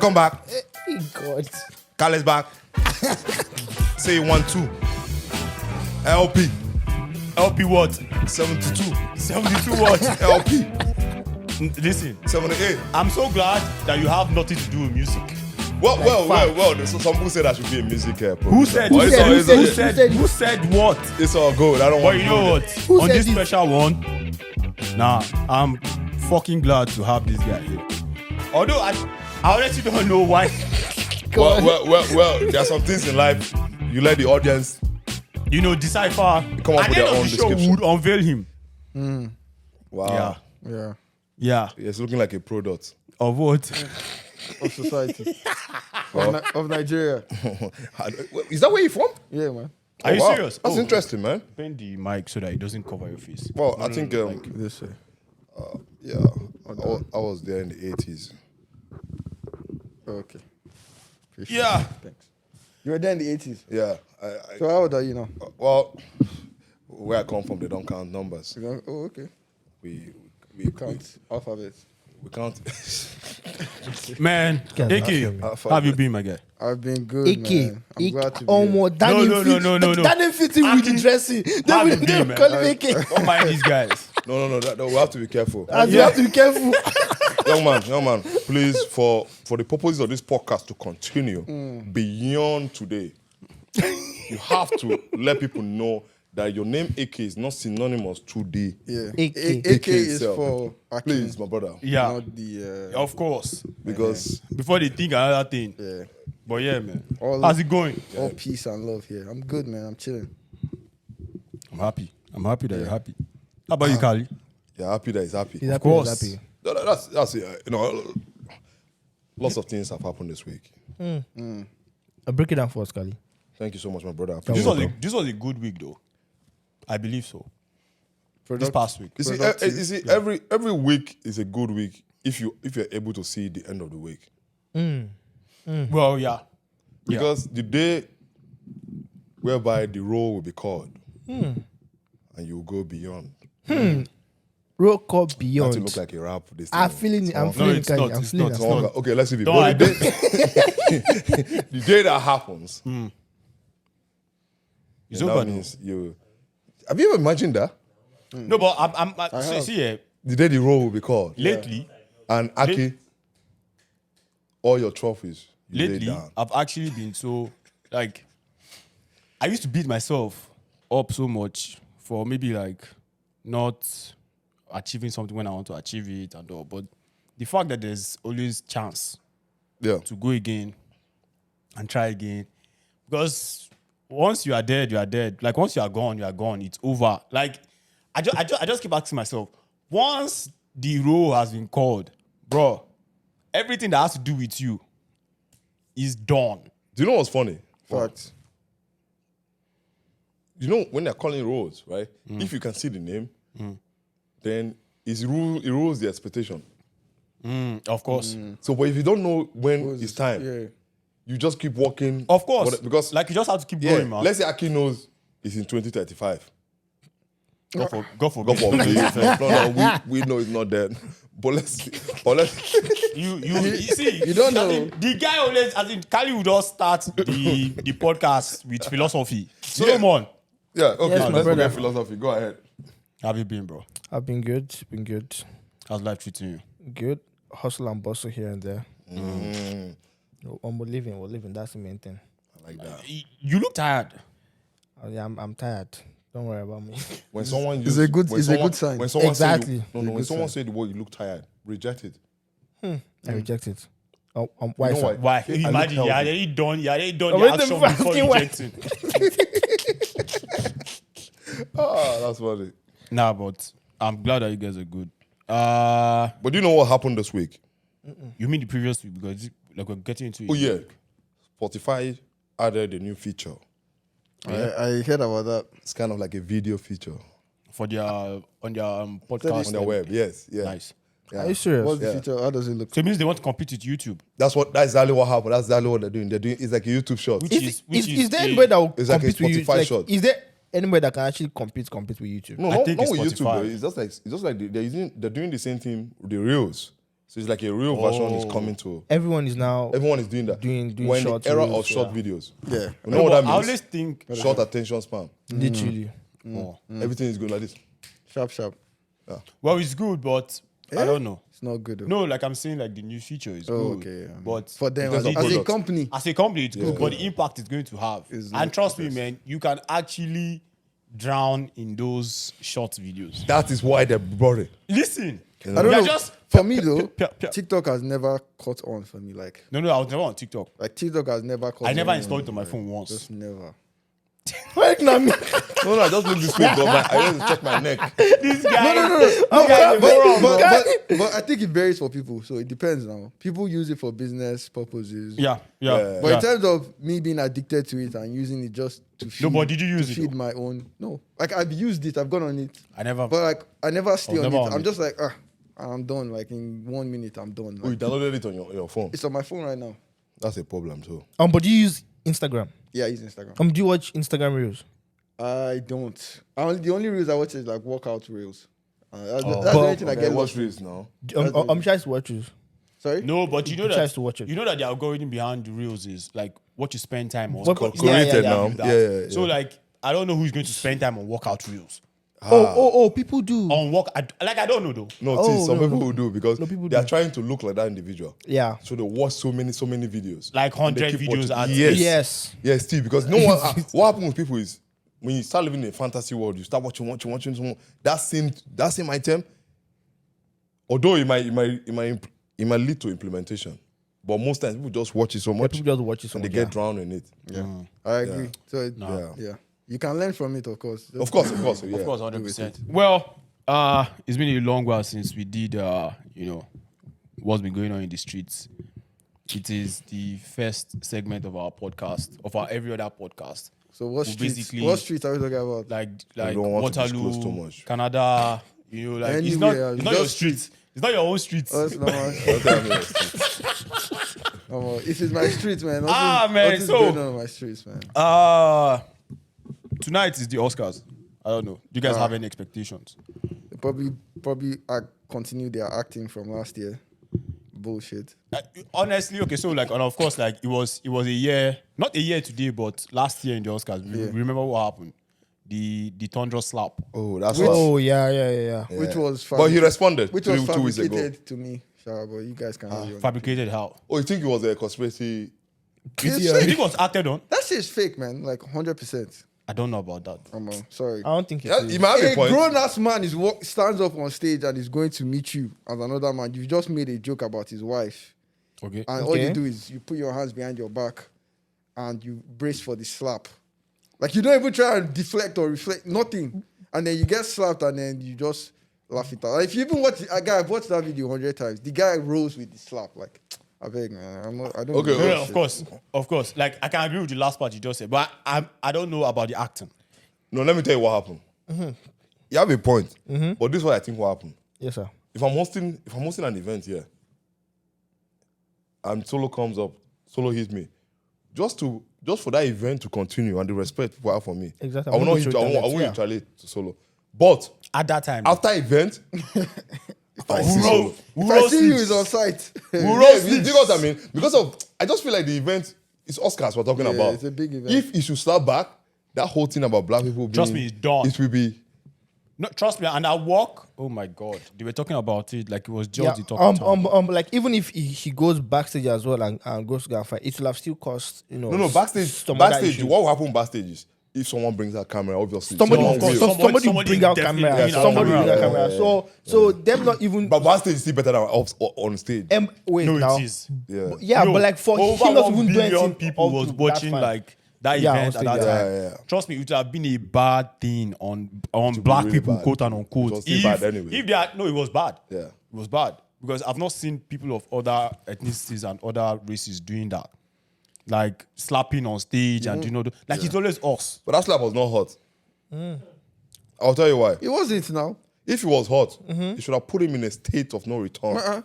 Welcome back. God. Kale's back. Say 1, 2. LP. LP what? 72. 72 what? LP. Listen, 78. I'm so glad that you have nothing to do with music. Well. So some people said I should be a music producer. Who said? But Who said what? It's all good. I don't But want you to know do what? it. On this special one, I'm fucking glad to have this guy here. Although I honestly don't know why. Well, there are some things in life you let the audience Decipher. Come up with At the their end of own the show, we description. would unveil him. Wow. Yeah. It's looking like a product. Of what? Of society. of Nigeria. Is that where you're from? Yeah, man. Are you wow. serious? That's interesting, man. Bend the mic so that it doesn't cover your face. Well, I think This way. I was there in the 80s. Okay. Appreciate Yeah. it. Thanks. You were there in the 80s. Yeah. So how old are you now? Well, where I come from, they don't count numbers. Oh, okay. We Count alphabets. We can't. Man, AK, how have you been, my guy? I've been good, AK. man. I'm glad to be here. No. That didn't fit in with the dressing. How They you will been, man? call him AK. Don't mind these guys. No. We have to be careful. As you have to be careful. young man, please, for the purposes of this podcast to continue beyond today, you have to let people know that your name AK is not synonymous to the AK is itself. for Akin. Please, my brother. Yeah, Not the of course. Because Before they think another thing. yeah. But yeah, man. All How's it going? All peace and love here. I'm good, man. I'm chilling. I'm happy. I'm happy that you're happy. How about you, Kali? you're happy that he's happy. He's Of happy, course. he's happy. That's it. Lots of things have happened this week. I'll break it down for us, Kali. Thank you so much, my brother. This was a good week, though. I believe so. This past week. You see, every week is a good week if you're able to see the end of the week. Well, yeah. Because the day whereby the roll will be called and you will go beyond. Roll call Not beyond. to look like a rap. This I'm thing. feeling it. I'm No, feeling it's it. not, I'm it's feeling not, it. it's not. Okay, let's see. Don't But the day that happens, It's that over now. means you. Have you ever imagined that? No, but see here, The day the roll will be called lately, and Aki, all your trophies you lay down. I've actually been so, like, I used to beat myself up so much for maybe, like, not achieving something when I want to achieve it and all. But the fact that there's always chance Yeah. to go again and try again. Because once you are dead, you are dead. Like, once you are gone, it's over. Like, I just keep asking myself, once the roll has been called, bro, everything that has to do with you is done. Do you know what's funny? Facts. You know when they're calling rolls, right? If you can see the name, then it rules the expectation. Of course. So, but if you don't know when it's time, Yeah. you just keep walking. Of course. Because like, you just have to keep yeah, going, man. let's say Aki knows it's in 2035. Go for God forbid. No, we know it's not dead. But let's you see, You don't as know. in, the guy always, as in, Kali would just start the podcast with philosophy. Solomon, yeah, okay, Yes, my let's brother. forget philosophy. Go ahead. how have you been, bro? I've been good. Been good. How's life treating you? Good. Hustle and bustle here and there. We're living. That's the main thing. I like that. You look tired. Oh, yeah, I'm tired. Don't worry about me. When someone It's a good sign. When someone Exactly. when someone say the word you look tired, reject it. I reject it. Oh, why? You know sir? why? Why? I look Imagine, you're healthy. already done Oh, the wait, action I'm before asking why. rejecting. That's funny. Nah, but I'm glad that you guys are good. But do you know what happened this week? You mean the previous week? Because, like, we're getting into it. Oh yeah, Spotify added a new feature. I heard about that. It's kind of like a video feature For their, on their podcast. on their web. Yes, yeah. Nice. Yeah. Are you serious? What's the feature? How does it look? So it means they want to compete with YouTube. That's exactly what happened. That's exactly what they're doing. It's like a YouTube short. Which Is there a- anybody that will It's like a compete with you? Spotify Like, shot. is there anybody that can actually compete with YouTube? No, I not think with it's YouTube. Spotify. Though. It's just like they're doing the same thing with the reels. So it's like a real version is coming to. Everyone is now Everyone is doing that. doing when short the era reels, of short yeah. videos. Yeah. You know what that I means? always think Short attention span. literally. Everything is going like this. Sharp. well, it's good, but I don't know. It's not good. Though. No, like I'm saying, like the new feature is Oh, good. okay. Yeah. But For them, in terms as of a products. company, as a company, it's good, but the impact it's going to have. Is And trust me, man, you can actually drown in those short videos. That is why they brought it. Listen, I don't you're know. just For me though, Pia. TikTok has never caught on for me. Like no, I was never on TikTok. TikTok has never caught on. I never installed it on my phone once. Just never. Like, no, me. No, I just look this way, but I just check my neck. This guy, But I think it varies for people, so it depends now. People use it for business purposes. yeah. But in terms of me being addicted to it and using it just to feed, but did you use to it feed though? my own? No, like I've used it, I've gone on it, I never. but like I never stay on never it. on I'm it. just like I'm done. Like in 1 minute, I'm done. Oh, you Like, downloaded it on your phone. it's on my phone right now. That's a problem too. But do you use Instagram? Yeah, I use Instagram. Do you watch Instagram reels? I don't. The only reels I watch is like workout reels. That's the But- only thing I Okay, get watch lost in. reels now. I'm trying to watch reels. Sorry. No, but you know Tries that to watch it. you know that the algorithm behind the reels is like what you spend time on. What- It's Correlated yeah, now. that. Yeah. So like, I don't know who's going to spend time on workout reels. People do. On work, I don't know though. No, Oh, see, some no, people no. will do because No, people they are do. trying to look like that individual. Yeah. So they watch so many videos. Like And they 100 keep videos watching. at Yes. Yes. Yes, Steve, because no one. What happens with people is when you start living in a fantasy world, you start watching that same item. Although it might lead to implementation, but most times people just watch it so much People just watch it so and they much, get yeah. drowned in it. Yeah, I agree. So Yeah. you can learn from it, of course. Of course, yeah. Of course, 100%. Well, it's been a long while since we did, what's been going on in the streets. It is the first segment of our podcast, of our every other podcast. So what We streets? basically- What streets are we talking about? Like don't want to Waterloo, disclose too much. Canada, like it's Anywhere, not your just- streets. It's not your own streets. Oh, that's not if it's my streets, man. Man, Nothing's so- going on my streets, man. Tonight is the Oscars. I don't know. Do you guys have any expectations? They probably continue their acting from last year. Bullshit. Honestly, okay, so like, and of course, like it was a year, not a year today, but last year in the Oscars. Remember what happened? The Tundra slap. Oh, that's Oh, yeah. Which was But he responded which 2 was weeks ago. fabricated to me. Sure, but you guys can have your Fabricated how? Oh, you think it was a conspiracy? You think it was acted on? That shit's fake, man. Like 100%. I don't know about that. Sorry. I don't think it Yeah, is. you might have a A point. grown ass man stands up on stage and is going to meet you as another man. You just made a joke about his wife, Okay. and all you Okay. do is you put your hands behind your back and you brace for the slap. Like you don't even try and deflect or reflect, nothing, and then you get slapped and then you just laugh it out. Like, if you even watch I've watched that video 100 times. The guy rolls with the slap. Like I beg, man. I don't. Okay, know No, that no, shit. of course. Like I can agree with the last part you just said, but I don't know about the acting. No, let me tell you what happened. You have a point, but this is what I think will happen. Yes, sir. If I'm hosting an event here, and Solo comes up, Solo hits me, just for that event to continue and the respect people have for me. Exactly. I will not. I won't retaliate to Solo. But At that time, after event, if I see Solo, If I see you, is on site. yeah, you know what I mean? Because I just feel like the event is Oscars we're talking about. it's a big event. If it should slap back, that whole thing about black people being, Trust me, it's done. It will be. no, trust me. And I walk. Oh my God, they were talking about it like it was just the talking time. Like even if he goes backstage as well and goes to go and fight, it will have still cost No, backstage. some other Backstage, issues. what will happen backstage is if someone brings out camera, obviously. Somebody, someone course, will. somebody somebody bring out definitely camera. bring out Somebody bring out camera. camera. So them not even. But backstage is still better than on stage. Wait No, now. it is. Yeah. But like for over him not 1 even doing billion anything people up was to that watching fight. like that Yeah, event on at that stage, time. yeah. Trust me, it would have been a bad thing on black really people, bad. quote and It unquote. was still bad anyway. If they had, no, it was bad. Yeah. It was bad because I've not seen people of other ethnicities and other races doing that, like slapping on stage and like it's always us. But that slap was not hot. I'll tell you why. It wasn't now. If it was hot, you should have put him in a state of no return.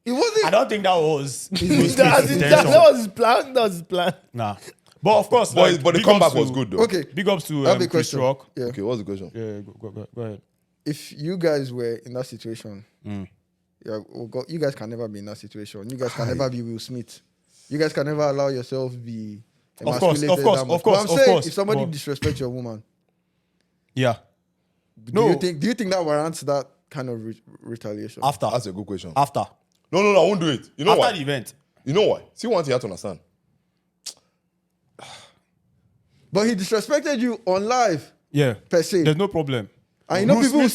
It wasn't. I don't think that was. that was his plan. That was his plan. Nah, but of course, But, like, but the big comeback ups to- was good though. Okay. Big ups to I have a Chris question. Rock. Yeah. Okay, what's the question? Yeah, go ahead. If you guys were in that situation, Yeah, you guys can never be in that situation. You guys can never be Will Smith. You guys can never allow yourself be emasculated. Of course. But I'm saying, Of if somebody course. disrespects your woman, Yeah. do you think that warrants that kind of retaliation? After. That's a good question. After. No, I won't do it. You know After why? the event. You know why? See, one thing you have to understand. But he disrespected you on live, Yeah. per se. There's no problem. And you know, Will people will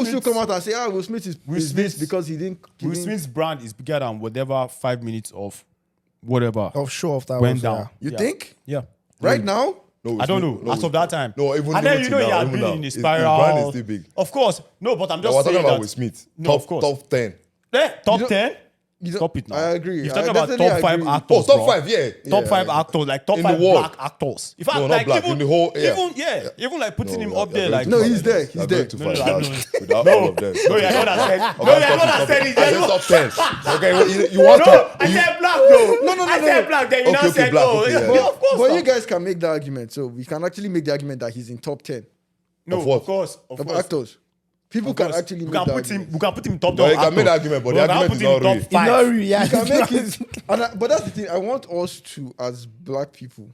Smith- still come out and say, Will Smith is this Smith- because he didn't. Will Smith's brand is bigger than whatever 5 minutes of whatever Of show off that went was, down. You Yeah. think? Yeah. Right now? No, I don't know. As of that time. No, even and then even you know till he now, has even been now, in a his spiral. brand is still big. Of course. No, but I'm But just we're saying talking about that. Will Smith. No, of course. Top 10. Top don't- 10? You don't- Stop it now. I agree. You're I talking about definitely top 5 agree. actors. Oh, top bro. 5, yeah. Top Yeah, 5 yeah. actors, like top In the 5 world. black actors. In fact, No, not like black, in the whole- yeah. even like putting him No, up you're there, going like too No, far he's like there, that. he's You're there. going too far No, without- no. without all of them. no, you're not said. No, Okay, you're not stop said it. it. I said top 10. Okay, you want No, to? I said black though. No. I said black. Then you Okay, now okay, said, black, oh, okay, yeah, yeah. of course. But now. you guys can make the argument. So we can actually make the argument that he's in top 10 No, Of what? of course. Of of course. actors. People Of can course. actually we make can the put him. argument. We can put him in top. No, you actor. can make the argument, but the we can argument put is him in not top real. It's not 5. real, yeah. You can make it. But that's the thing. I want us to, as black people,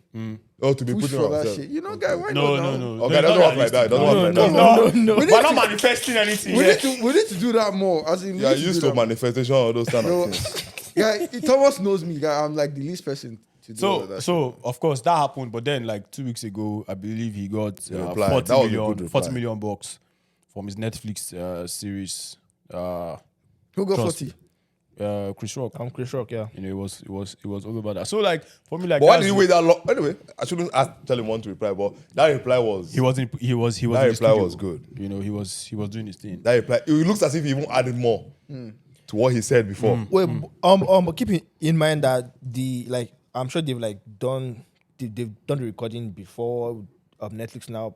Oh, to be push putting for on that ourselves. shit. You know, guy, why No, not? no, now? no. Okay, it doesn't work like that. It doesn't work like that. No. We're not manifesting anything. We here. need to do that more. As in, we You are need to used do to that manifestation or those kind more. of things. Yeah, Thomas knows me. Guy, I'm like the least person to do all of that. So of course that happened, but then like 2 weeks ago, I believe he got reply. 40 That was a million, good reply. 40 million bucks from his Netflix series. Who got Trust 40? Chris Rock. I'm Chris Rock, yeah. You know, it was all about that. So like for me, like But why that's- did you wait that long? Anyway, I shouldn't tell him one to reply, but that reply was he was that in the reply studio. was good. You know, he was doing his thing. That reply. It looks as if he even added more to what he said before. Wait, but keep in mind that I'm sure they've done the recording before Netflix now.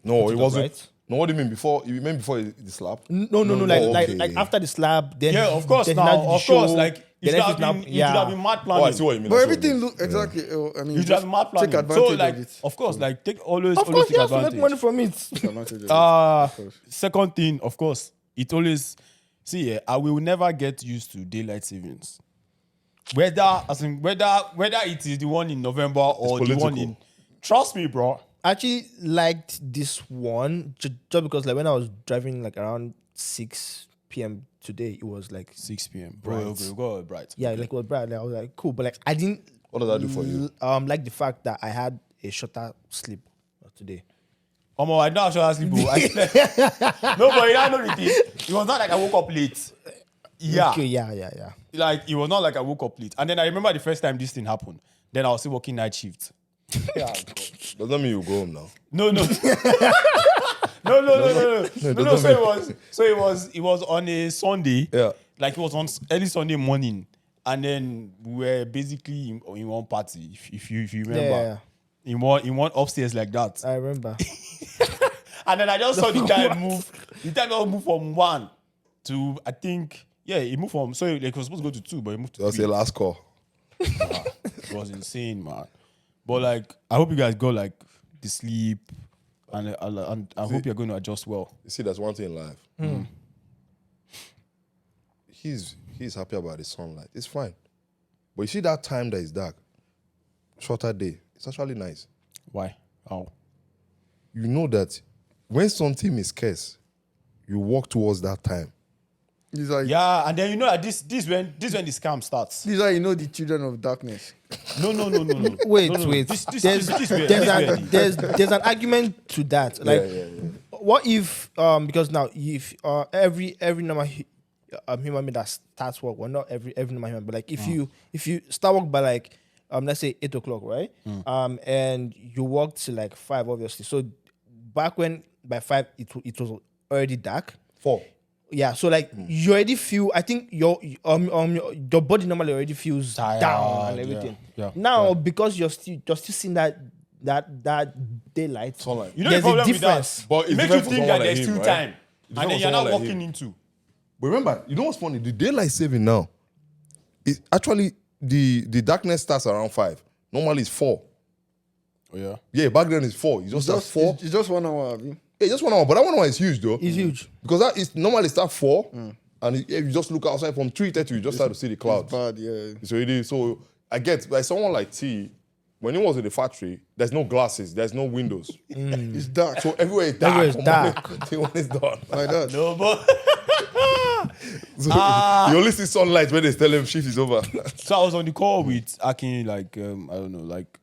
No, Put it it up, wasn't. right? No, what do you mean before? You mean before the slap? No, okay. like after the slab, then Yeah, of course. then Now, did the of show, course, like it then should have Netflix now- been, it should have been mad Oh, planning. I see what you mean. But I see what everything you mean. look exactly. I mean, You should have been mad take planning. advantage So like, of it. of course, like take always Of course, take he has to make advantage. money from it. Take advantage of it. Of course. Second thing, of course, it always I will never get used to daylight savings. Whether it is the one in November or the one political. in, trust me, bro. I actually liked this one just because when I was driving around 6 p.m. today, it was 6 p.m. Bright. Bro, go bright. yeah, it was bright. I was cool, but I didn't. What does that do for you? Like the fact that I had a shorter sleep today. I don't actually sleep. Bro. I slept. No, but I know the thing. It was not like I woke up late. Yeah. Okay, yeah. Like it was not like I woke up late. And then I remember the first time this thing happened. Then I was still working night shift. Yeah, Does that mean you go home now? no. No. So it was on a Sunday. Yeah. Like it was on early Sunday morning. And then we were basically in one party, if you remember. Yeah. In one upstairs like that. I remember. And then I just saw the time move. The time just moved from 1 to, I think, he moved from, so it was supposed to go to 2, but it moved to That's 3. the last call. It was insane, man. But I hope you guys got the sleep, and I hope you're going to adjust well. You see, that's one thing in life. He's happy about the sunlight. It's fine. But you see that time that is dark, shorter day, it's actually nice. Why? How? You know that when something is scarce, you walk towards that time. These are Yeah, and then you know that this when the scam starts. these are the children of darkness. No. Wait. This There's an argument to that. What if because now if every normal human being that starts work, well, not every normal human, but if you start work by let's say 8 o'clock, right? And you work till 5, obviously. So back when by 5 it was already dark. 4. Yeah, so you already feel. I think your body normally already feels Tired, down and everything. yeah, Now because you're still seeing that daylight, Sunlight. You know there's the a problem with difference. that? But it's It makes you different for think someone that like there's him, still right? time, It's and then different you're for not someone like walking him. into. But remember, you know what's funny? The daylight saving now is actually the darkness starts around 5. Normally it's 4. Oh yeah. Yeah, back then it's 4. You just start 4. It's just 1 hour. Abi. Yeah, just 1 hour. But that 1 hour is huge though. It's huge. Because that is normally start 4 And if you just look outside from 3:30, you just start to see the clouds. It's bad, yeah. It's already, so I get, like someone like T, when he was in the factory, there's no glasses, there's no windows. It's dark. So everywhere is dark. Everywhere is from dark. morning until when it's done. Like that. No, but So you only see sunlight when they tell him shift is over. so I was on the call with Akin like I don't know, like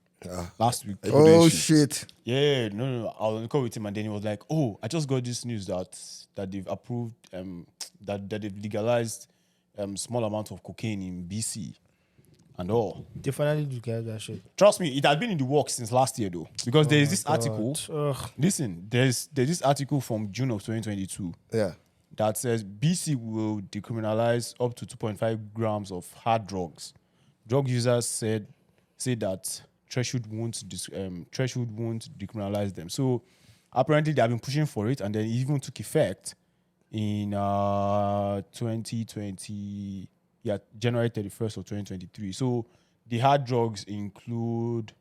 last week. Oh, shit. Yeah, no. I was on the call with him, and then he was like, "Oh, I just got this news that they've approved that they've legalized small amount of cocaine in BC and all." They finally do get that shit. Trust me, it had been in the works since last year though, because there is this article. Ugh. Listen, there's this article from June of 2022 Yeah. that says BC will decriminalize up to 2.5 grams of hard drugs. Drug users say that threshold won't decriminalize them. So apparently they have been pushing for it, and then it even took effect in 2020. Yeah, January 31st of 2023. So the hard drugs include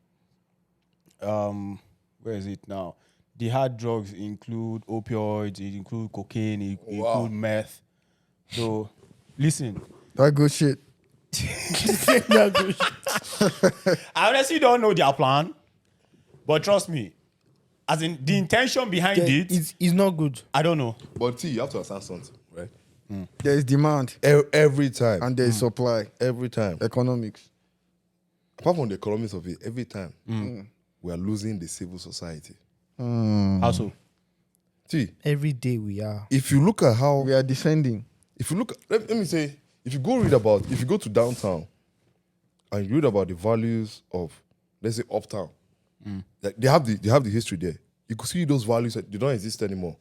where is it now? The hard drugs include opioids, it include cocaine, it include meth. So listen, That good shit. I honestly don't know their plan, but trust me, as in the intention behind it, It's not good. I don't know. But T, you have to understand something, right? There is demand Every time. and there is supply. Every time. Economics. Apart from the economics of it, every time we are losing the civil society. How so? T, Every day we are. if you look at how, We are descending. if you look, let me say, if you go to downtown and you read about the values of, let's say, uptown, like they have the history there. You could see those values that they don't exist anymore.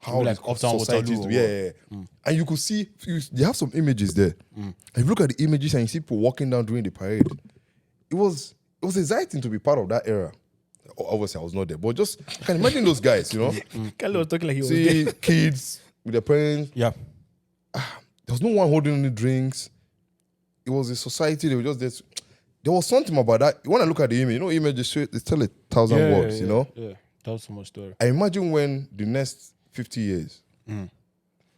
How Like the uptown societies Waterloo do, yeah. And you could see, they have some images there. And you look at the images and you see people walking down during the parade. It was exciting to be part of that era. Obviously, I was not there, but just I can imagine those guys, you know. Kelly was talking like he was there. See kids with their parents. Yeah. There was no one holding any drinks. It was a society. They were just there. There was something about that. When I look at the image, images they tell 1,000 words, you know. Yeah, that was so much story. I imagine when the next 50 years,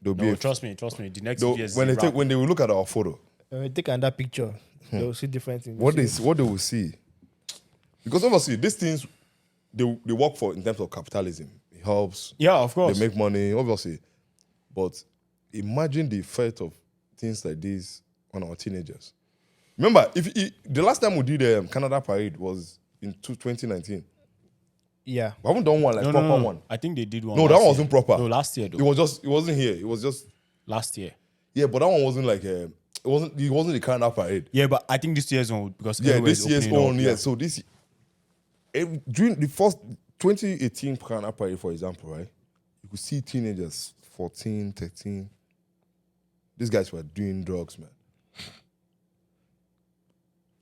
there'll be No, a, trust me. The next they'll- years when they will look at our photo, When we take another picture, they'll see different things. what they will see, because obviously these things they work for in terms of capitalism. It helps. Yeah, of course. They make money, obviously. But imagine the effect of things like this on our teenagers. Remember, the last time we did the Canada Parade was in 2019. Yeah. We haven't done one like proper one. I think they did one. No, that last one wasn't year. proper. No, last year though. It wasn't here. It was just, Last year. yeah, but that one wasn't like, it wasn't the Canada Parade. Yeah, but I think this year's one because Yeah, everywhere this is year's opening own, up, yeah. So during the first 2018 Canada Parade, for example, right? You could see teenagers, 14, 13. These guys were doing drugs, man.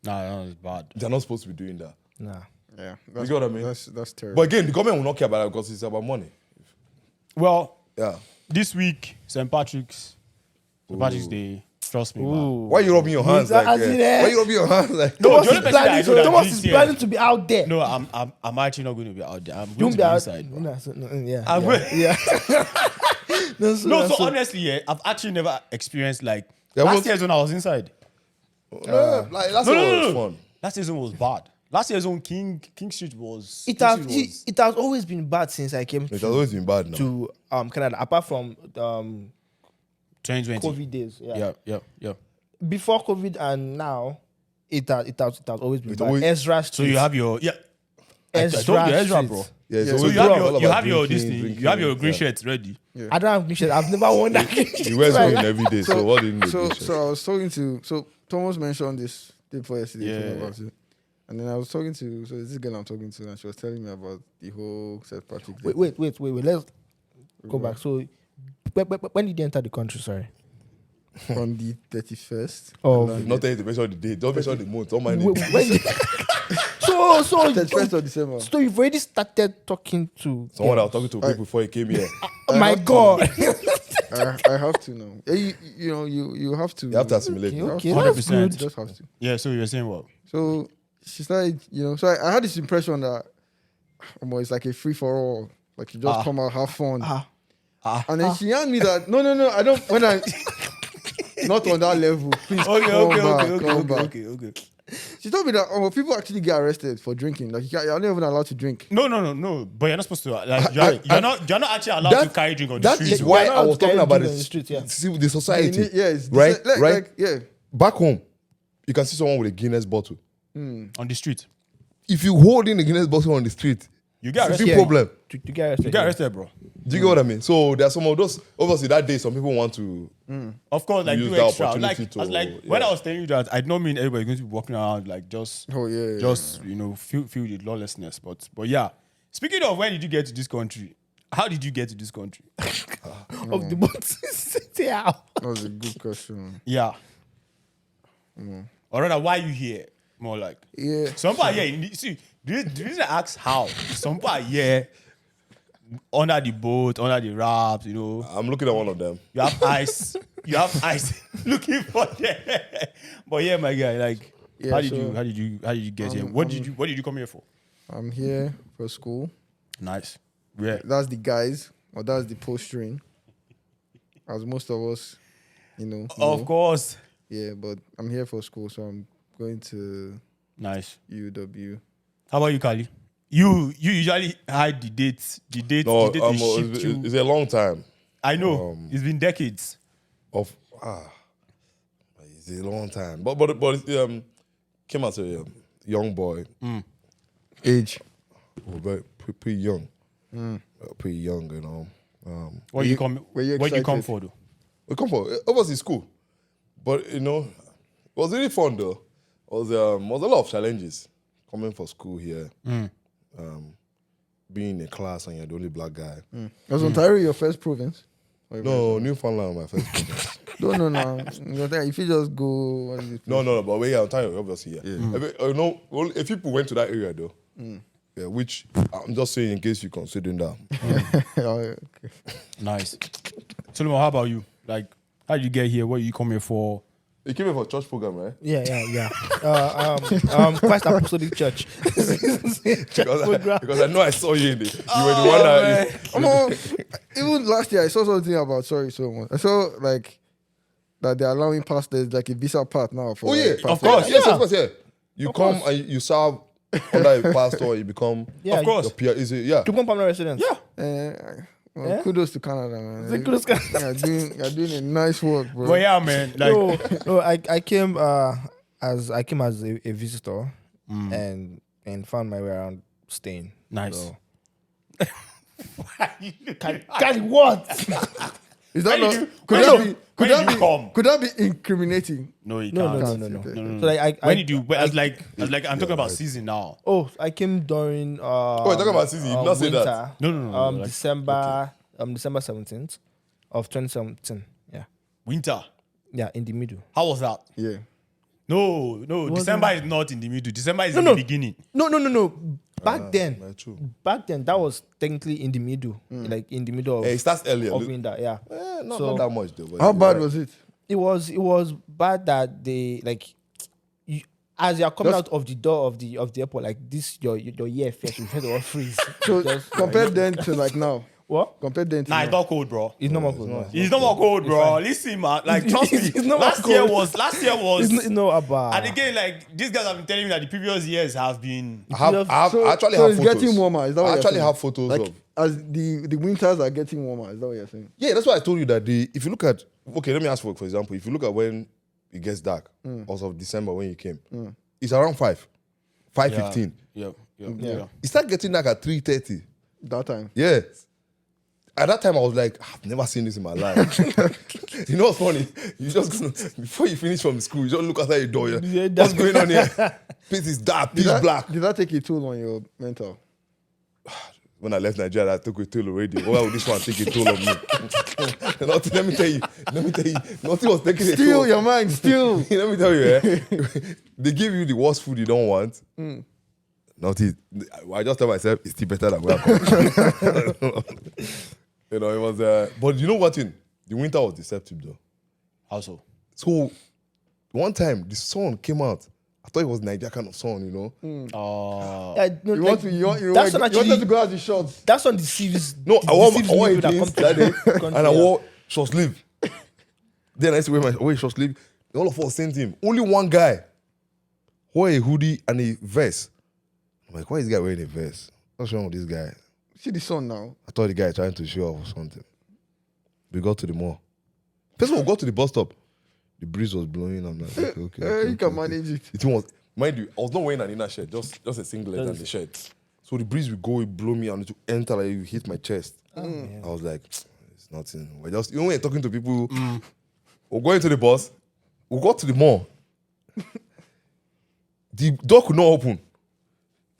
Nah, it's bad. They're not supposed to be doing that. Nah. Yeah. You get what I mean? That's terrible. But again, the government will not care about that because it's about money. Well, Yeah. this week, St. Patrick's Day. Trust me, man. Why you rubbing your hands like As in, Why you rubbing your hands like No, Thomas the is only person that I planning know that Thomas this is year- planning to be out there. No, I'm actually not going to be out there. I'm You going won't to be be out. inside. bro. Yeah. I'm yeah. yeah. No, No, so honestly, yeah, I've actually never experienced like Yeah, last what- year's when I was inside. like that's what was fun. Last year's one was bad. Last year's one King Street was. It King has Street was- it has always been bad since I came It has always been bad now. to Canada. Apart from 2020. COVID days. Yeah. Before COVID and now, it has always been It bad. always- Ezra So Street. you have your I told you Ezra, Street. bro. Yeah, it's So So always you have all your about this drinking, thing. drinking, You have your green yeah. shirts ready. I don't have green shirt. I've never worn that. He wears one every day, so what didn't So I was talking to Thomas mentioned this day before yesterday Yeah. told me about it. And then I was talking to this girl I'm talking to and she was telling me about the whole St. Patrick's Day. Wait. Let's go back. So when did you enter the country? Sorry. On the 31st. Oh, And on Not telling you to mention the date, don't mention the month, don't mind When- it. when- so 31st of December. so you've already started talking to Someone I girls. was talking to people before he came here. Oh my God. I have to know. You have to. You have to assimilate. Okay, now. that's 100%. You good. just have to. Yeah, so you're saying what? So she started, so I had this impression that it's like a free for all. Like you just come out, have fun. And then she handed me that. No, I don't. When I not on that level, please come back. Okay. She told me that people actually get arrested for drinking. Like you're not even allowed to drink. No. But you're not supposed to. Like, you're not actually allowed to carry drink on the That street. is though. why You're I not was talking carrying about drink on the street, yeah. the society. Yes, right. yeah. Back home, you can see someone with a Guinness bottle. On the street. If you hold in a Guinness bottle on the street, You get it's a arrested. big problem. To get arrested. You get arrested, bro. Do you get what I mean? So there are some of those. Obviously, that day, some people want to. Of course, like Use do that extra. Like, opportunity to- I was like when yeah. I was telling you that, I don't mean everybody's going to be walking around like just, Oh yeah. feel the lawlessness. But yeah. Speaking of when did you get to this country? How did you get to this country? Of the boat. Say how. That was a good question. Yeah. Or rather, why you here? More like Yeah. some part here. See, the reason I ask how, some part here under the boat, under the wraps, I'm looking at one of them. you have ice. You have ice looking for them. But yeah, my guy, like, Yeah, how did so- you get here? What did you come here for? I'm here for school. Nice. Where? That's the guys, or that's the posturing. As most of us, Of course. Yeah, but I'm here for school, so I'm going to Nice. UW. How about you, Kali? You usually hide the dates. The date No, they shipped you. it's a long time. I know. It's been decades. It's a long time. But came out a young boy. Age. Very pretty young. Pretty young, What you come excited? for though? We come for obviously school, but it was really fun though. It was a lot of challenges coming for school here. Being in a class and you're the only black guy. Was Ontario your first province? No, Newfoundland my first province. No. If you just go. What is it? No, but we're Ontario, obviously, yeah. If people went to that area though, yeah, which I'm just saying in case you're considering that. Oh, yeah, okay. Nice. Solomon, how about you? Like, how did you get here? What you come here for? You came here for church program, right? Yeah. Christ Apostolic Church. Because I know I saw you in it. You were the one that. Even last year, I saw something about someone. I saw like that they're allowing pastors like a visa part now for. Oh yeah, Of course, yes, of course, yeah. You come and you serve under a pastor, you become Yeah, of course. your peer. Is it? Yeah. To become permanent residents. Yeah. Yeah? Kudos to Canada, man. Say kudos to Canada. You're doing a nice work, bro. But yeah, man. Like, No, I came as a visitor and found my way around staying. nice. So. Can what? Is that When not? did you- Could when that did be? you- Could when that did you be? come? Could that be incriminating? No, you No. can't. So like When did you? I'm talking about season now. I came during Oh, you're talking about season. You did not say winter. that. No. Like, December 17th of 2017. winter. Yeah, in the middle. How was that? Yeah. No. Wasn't- December is not in the middle. December is in the beginning. No. Back then, Very true. that was technically in the middle, like in the middle of, Hey, it starts earlier. of winter. Yeah, Not that much though. but How you're bad right. was it? it was bad that they like. As you are coming Just- out of the door of the airport, like this, your year first, you first of all freeze. So Just- compared then to like now. What? Compared then to Nah, now. it's not cold, bro. It's normal cold. No. It's not more cold, bro. Listen, man. Like, trust me. It's not Last more year cold. was. It's not about. And again, like these guys have been telling me that the previous years have been. I have So- actually so have it's photos. getting warmer. Is that what I you're actually saying? have photos Like of. as the winters are getting warmer. Is that what you're saying? Yeah, that's why I told you that if you look at, okay, let me ask for example, if you look at when it gets dark, also of December when you came, it's around 5:15. Yeah. It started getting dark at 3:30. That time. Yeah. At that time, I was like, I've never seen this in my life. You know what's funny? You just, before you finish from school, you just look outside your door. Yeah, What's going on here? Place is dark, pitch black. Did that take a toll on your mental? When I left Nigeria, I took a toll already. Why would this one take a toll on me? Let me tell you, nothing was taking a toll. Still, your mind, still. Let me tell you, they give you the worst food you don't want. Nothing. I just tell myself it's still better than where I come. It was. But you know what? The winter was deceptive though. Also, So one time the sun came out I thought it was Nigeria kind of song, you know. No, You like, wanted to go out the shots. that's on the series. No, I wore deceives it people jeans to that day, country, and I yeah. wore short sleeve. Then I used to wear short sleeve. All of us same team. Only one guy wore a hoodie and a vest. I'm like, why is this guy wearing a vest? What's wrong with this guy? See the sun now. I thought the guy trying to show off or something. We got to the mall. First of all, we got to the bus stop. The breeze was blowing. I'm like, okay. You can manage it. It was, mind you, I was not wearing an inner shirt, just a singlet and the shirt. So the breeze would go, it blow me, and it would enter, like it hit my chest. I was like, it's nothing. We're just, you know, when you're talking to people, we're going to the bus, we got to the mall. The door could not open.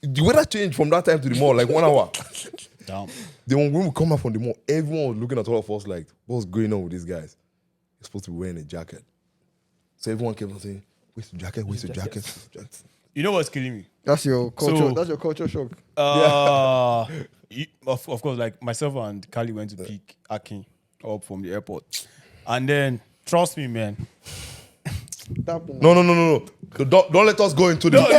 The weather changed from that time to the mall, like 1 hour. Damn. Then when we come out from the mall, everyone was looking at all of us like, what's going on with these guys? You're supposed to be wearing a jacket. So everyone kept on saying, where's the jacket? Where's the jacket? You know what's killing me? That's your culture. So- That's your culture shock. Of course, like myself and Kali went to pick Akin up from the airport. And then, trust me, man. No. Don't let us go into the... No, the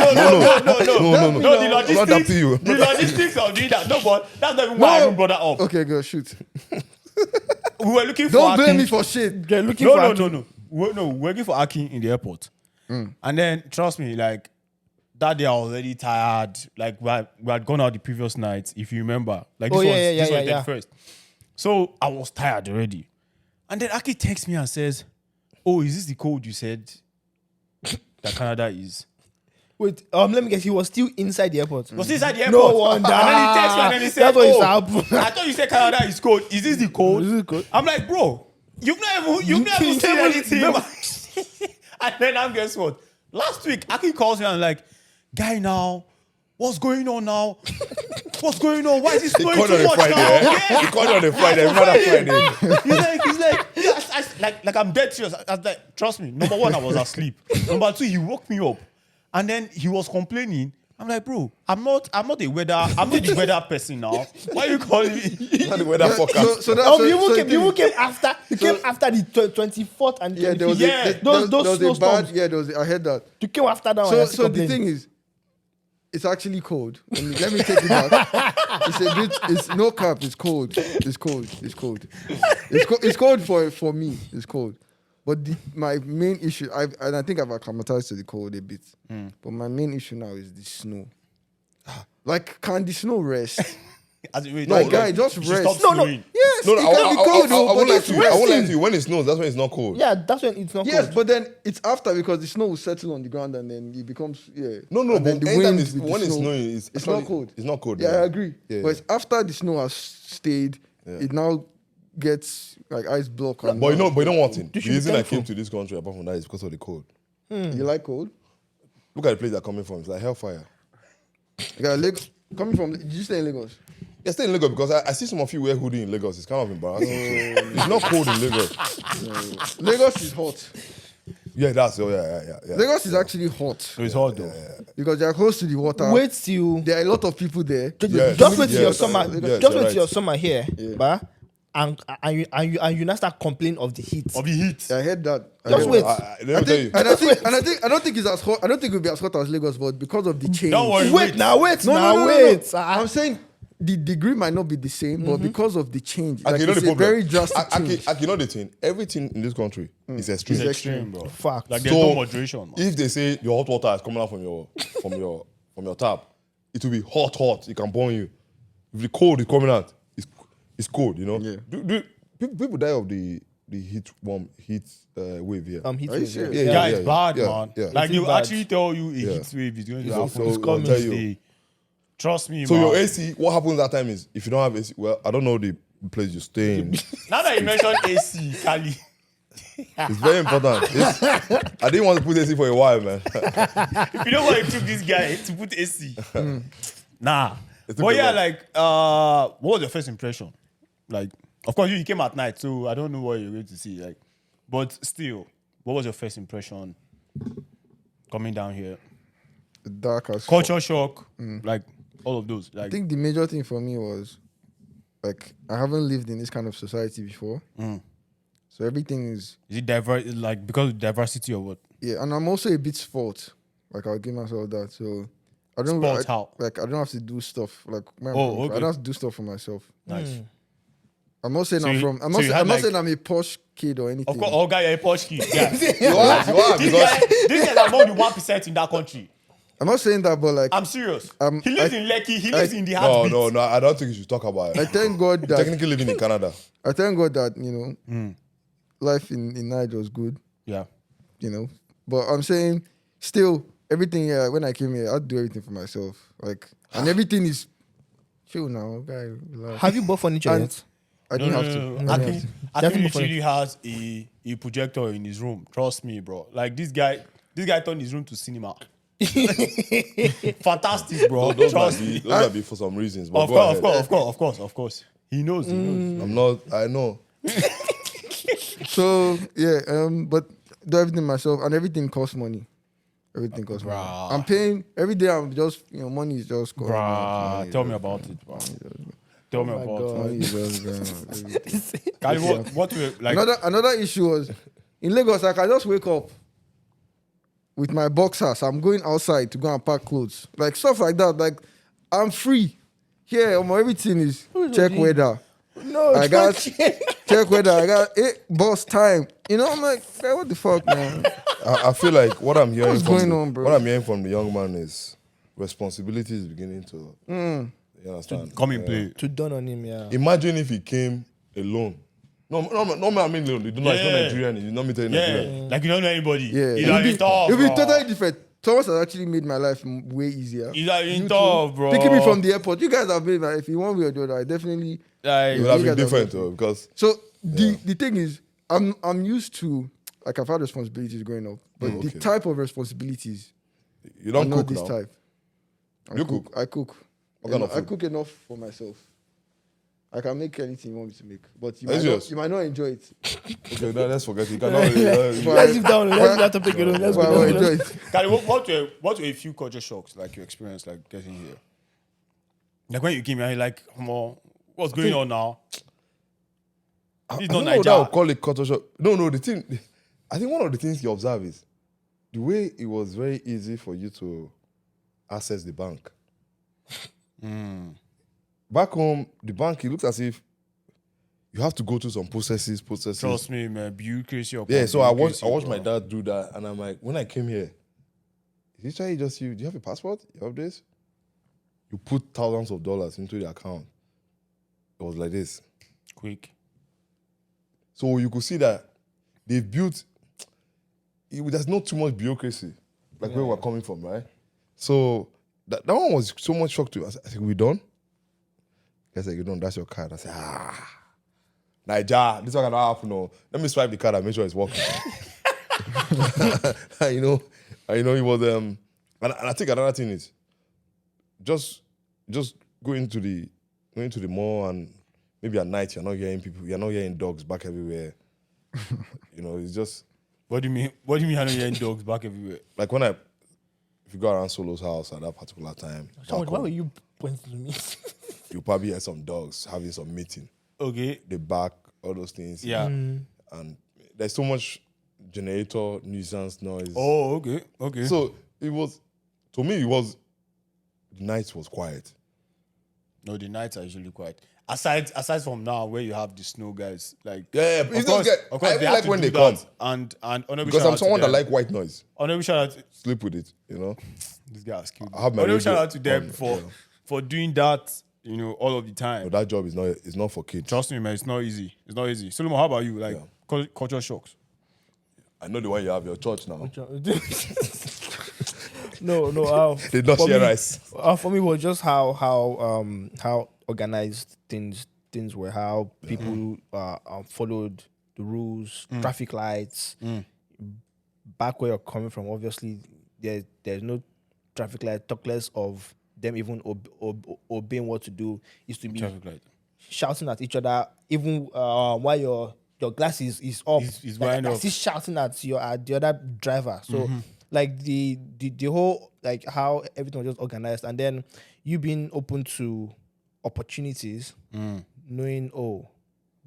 I'm not logistics. dapping you. The logistics of doing that. No, but that's not even why I even brought that up. Okay, girl, shoot. We were looking for Don't Akin. blame me for shit. They're looking for Akin. No. We're working for Akin in the airport. And then, trust me, like, that day I was already tired. Like, we had gone out the previous night, if you remember. Like, this was the first. So, I was tired already. And then Akin texts me and says, oh, is this the code you said that Canada is? Wait, let me guess. He was still inside the airport. Was inside the airport? No wonder. And then he texts me and then he said, That's what is oh, happening. I thought you said Canada is code. Is this the code? Is this the code? I'm like, bro, you've never seen anything. And then I'm guess what? Last week, Aki calls me and like, guy now, what's going on now? What's going on? Why is this He going called too on a much Friday. now? Eh? He called on a Friday. Friday. He's like, yeah, like I'm dead serious. I was like, trust me. Number one, I was asleep. Number two, he woke me up, and then he was complaining. I'm like, bro, I'm not the weather person now. Why are you calling me? Not the weather forecast. You came after. You came after the 24th and 25th. There was those a bad. snowstorms. I heard that. You came after that one. So the thing is, it's actually cold. Let me take it back. It's a bit. It's no cap. It's cold. It's cold. It's cold for me. It's cold. But my main issue, I think I've acclimatized to the cold a bit. But my main issue now is the snow. Like, can the snow rest? Guy, just rest. No. Yes, No, it can be cold, I won't lie to you. I won't lie resting. to you. When it snows, that's when it's not cold. Yeah, that's when it's not Yes, cold. but then it's after because the snow will settle on the ground and then it becomes No, And then but the anytime wind it's, with the when it's snow, snowing, it's it's not actually- cold. It's not cold. Yeah, I agree. Yeah, But it's after the snow has stayed, it now gets like ice block. And But you know one thing. The should be reason I thankful. came to this country, apart from that, is because of the cold. You like cold? Look at the place they're coming from. It's like hellfire. Coming from, did you stay in Lagos? Yeah, stay in Lagos because I see some of you wear hoodie in Lagos. It's kind of embarrassing. It's not cold in Lagos. Lagos is hot. Yeah, yeah. Lagos is actually hot So it's hard though. because they are close to the water. Wait till There are a lot of people there. Yes, just wait till your yes, summer. yes, Just you're wait till right. your summer here, bah, and you now start complaining of the heat. Of the heat. I heard that. Just wait. Let me tell you. I don't think it's as hot. I don't think it'll be as hot as Lagos, but because of the change. Don't worry. Wait. No. Wait. I'm saying the degree might not be the same, but because of the change, like you know it's the a problem. very drastic change. You know the thing. Everything in this country is extreme. It's extreme, bro. Fact. Like there's So, no moderation, man. If they say your hot water is coming out from your tap, it will be hot. It can burn you. If the cold is coming out, it's cold. You know. Yeah. People die of the heat wave here. Heat Are you wave, serious? yeah. Yeah, it's bad, yeah, man. yeah. Like It they is will bad. actually tell you a heat wave is going to happen. So It's I'll coming tell this you. day. Trust me, So man. your AC, what happens that time is if you don't have AC, well, I don't know the place you stay in. Now that you mentioned AC, Kali. It's very important. I didn't want to put AC for a while, man. If you know why it took this guy to put AC. Nah. took But a yeah, while. like, what was your first impression? Like, of course, you came at night, so I don't know what you're going to see. Like, but still, what was your first impression coming down here? Dark as fuck. Culture shock, like all of those. I Like, think the major thing for me was like I haven't lived in this kind of society before, so everything is is it diverse? Like because of diversity or what? and I'm also a bit spoilt Like I'll give myself that. So I don't Sports how? like I don't have to do stuff like man, Oh, okay. I don't have to do stuff for myself. Nice. I'm not saying So I'm you- from. I'm so not. you Say, had I'm not like- saying I'm a posh kid or anything. Of course, all guy, you're a posh kid. Yeah. You are because This guy is among the 1% in that country. I'm not saying that, but like I'm serious. He lives in Lekki. He lives in the no, heartbeat. no. I don't think you should talk about I it. thank God You're that technically living in Canada. I thank God that life in Niger was good. Yeah. But I'm saying still everything here. When I came here, I'd do everything for myself. Like and everything is chill now, guy. Relax. Have you bought furniture And- yet? I didn't have to. No. I didn't have to. Akin Definitely literally has a projector in his room. Trust me, bro. Like this guy turned his room to cinema. Fantastic, bro. Those Trust might me. be for some reasons. But Of go ahead. course. He knows. I'm not. I know. So yeah, but do everything myself, and everything costs money. Everything costs money. Bruh. I'm paying every day. I'm just money is just going. Bruh, tell me about it, bro. Tell me my about God. Money is just going. it. Kali, what we like? Another issue was in Lagos. I can just wake up with my boxers. I'm going outside to go and pack clothes, like stuff like that. Like I'm free. Here, everything is check weather. No, I got check weather. I got boss time. I'm like, hey, what the fuck, man? I feel like what I'm hearing What's from going the, on, bro? what I'm hearing from the young man is responsibility is beginning to. You understand? Come in play. to dawn on him, yeah. Imagine if he came alone. No, I mean alone. You don't know, he's not Yeah. Nigerian. He's not meeting Yeah, Nigerian. like you don't know anybody. Yeah, He's like tough, it'll be bro. totally different. Thomas has actually made my life way easier. He's like You tough, too. bro. Picking me from the airport, you guys have made my. If you want me or the other, I definitely. Like, It would have you been guys are different lucky. though, because So the thing is, I'm used to like I've had responsibilities growing up, but Okay. the type of responsibilities you are don't not cook this now. type. You cook? I cook. What kind of I food? cook enough for myself. I can make anything you want me to make, but Are you serious? you might not enjoy it. Okay, no, let's forget it. You cannot. Let's leave down. Let's leave that topic alone. Let's But I go. will down. enjoy it. Kali, what were a few culture shocks like you experienced like getting here? Like when you came here, you're like, what's going on now? This is I not don't know what I would Nigeria. call it culture shock. No, the thing. I think one of the things you observe is the way it was very easy for you to access the bank. Back home, the bank, it looks as if you have to go through some processes. Trust me, man. Bureaucracy. Yeah, so I watched my dad do that, and I'm like, when I came here, is it trying just you? Do you have a passport? You have this? You put thousands of dollars into the account. It was like this. quick. So you could see that they've built. There's not too much bureaucracy, like where we're coming from, right? So that one was so much shock to me. I said, "We done?" I said, "You done? That's your card." I said, Naija, this one cannot happen. No, let me swipe the card and make sure it's working. you know, it was and I think another thing is just going to the mall and maybe at night you're not hearing people, you're not hearing dogs back everywhere. It's just What do you mean? What do you mean? I don't hear dogs back everywhere? like if you go around Solo's house at that particular time, Someone, why were you pointing to me? you probably hear some dogs having some meeting. Okay. They bark, all those things. Yeah. And there's so much generator nuisance noise. Oh, okay. Okay. So it was, to me, the night was quiet. no, the nights are usually quiet. Aside from now, where you have the snow guys, like Yeah, of it's course, just of course I they even have like to when do they that. come. And honorable Because shout I'm out someone to that them. like white noise. Honorable shout out. Sleep with it, This guy has killed me. I have my Honorable radio shout out to them on, for doing that. All of the time. But that job is not for kids. Trust me, man. It's not easy. It's not easy. Solomon, how about you? Like culture shocks. I know the one you have your church now. No. They not for share me- rice. For me, it was just how organized things were, how people followed the rules, traffic lights. Back where you're coming from, obviously, there's no traffic light. Talk less of them even obeying what to do. Used to be Traffic light. shouting at each other, even while your glass is up. Is like, going I off. still shouting at the other driver. So like the whole, like how everything was just organized, and then you being open to opportunities, knowing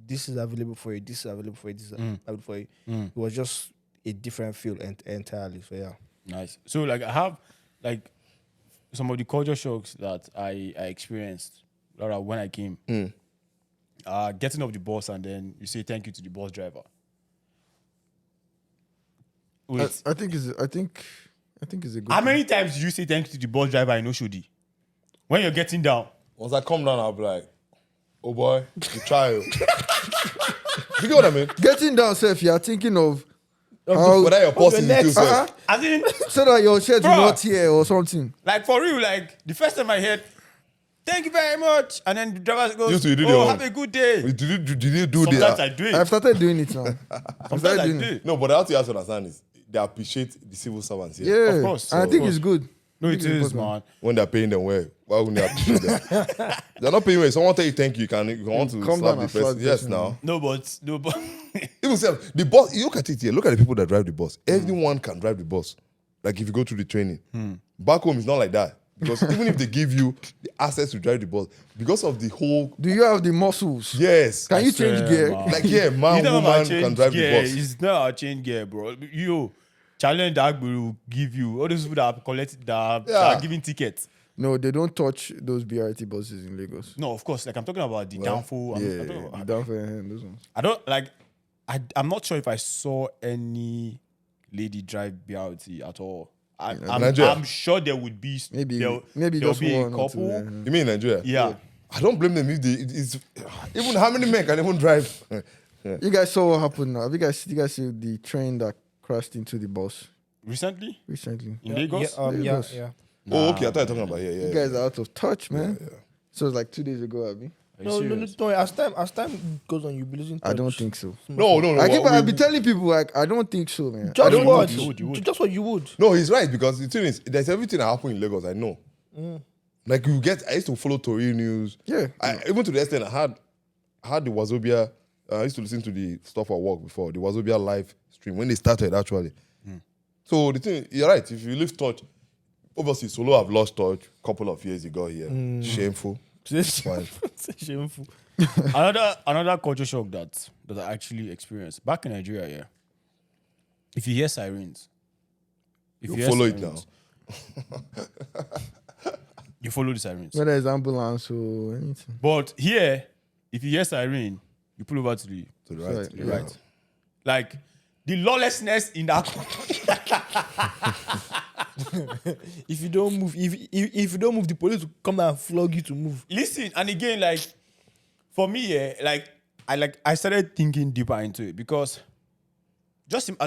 this is available for you, this is available for you, this is available for you. It was just a different feel entirely. So yeah. Nice. So like I have like some of the culture shocks that I experienced when I came. Getting off the bus and then you say thank you to the bus driver. Wait, I think it's a good. how many times did you say thank you to the bus driver in Oshodi? When you're getting down. Once I come down, I'll be like, oh boy, the child. You get what I mean? Getting down, self, you are thinking of how, Whether your pulse is next- still safe. As in, so that your shirt will Bruh. not tear or something. like for real, like the first time I heard, thank you very much. And then the driver goes, You did your oh, own. have a good day. Did you do Sometimes that? I do it. I've started doing it now. Sometimes I doing do it. it. No, but the other thing you have to understand is they appreciate the civil servants here. Yeah, Of course, And I of think course. it's good. No, I it think it's is, important. man. When they're paying them well, why wouldn't they appreciate them? They're not paying well. Someone tell you thank you, you want to Come slap down the and slap person. the Yes, person. now. No, but Even self, the boss, you look at it here, look at the people that drive the bus. Everyone can drive the bus. Like if you go through the training. Back home, it's not like that. Because even if they give you the access to drive the bus, because of the whole, Do you have the muscles? yes. Can you change swear, gear? man. Like, yeah, man, It's not about woman change can drive gear. the bus. It's not a change gear, bro. You challenge that will give you all those people that are collecting that Yeah. are giving tickets. No, they don't touch those BRT buses in Lagos. No, of course. Like I'm talking about the downfall. I'm Yeah, talking about- down for your hand, those ones. I don't like. I'm not sure if I saw any lady drive BRT at all. Nigeria? I'm sure there would be Maybe there'll just be a one or two, couple. yeah. You mean in Nigeria? Yeah. I don't blame them if they, it's, even how many men can even drive? You guys saw what happened now. Have you guys see the train that crashed into the bus Recently recently? in Lagos. Yeah, Lagos. yeah. Oh, okay. I thought you were talking about, yeah. You guys are out of touch, man. So it's like 2 days ago, Abby. Are you No, serious? don't worry. As time goes on, you'll be losing touch. I don't think so. No. I've been telling people like I don't think so, man. I Just don't what? think so. Just what you would. No, he's right because the thing is, there's everything that happened in Lagos. I know. Like I used to follow Tory news. Yeah. Even to the extent I had the Wazobia. I used to listen to the stuff at work before the Wazobia live stream when they started actually. So the thing, you're right. If you lose touch, obviously Solo have lost touch a couple of years ago here. Shameful. Fine. It's shameful. another culture shock that I actually experienced back in Nigeria. Yeah, if you hear sirens, You follow it now. You follow the sirens. Whether it's ambulance or anything. But here, if you hear siren, you pull over to the To the right. Right, the right. Like the lawlessness in that country. If you don't move, if you don't move, the police will come and flog you to move. Listen, and again, like for me, I started thinking deeper into it because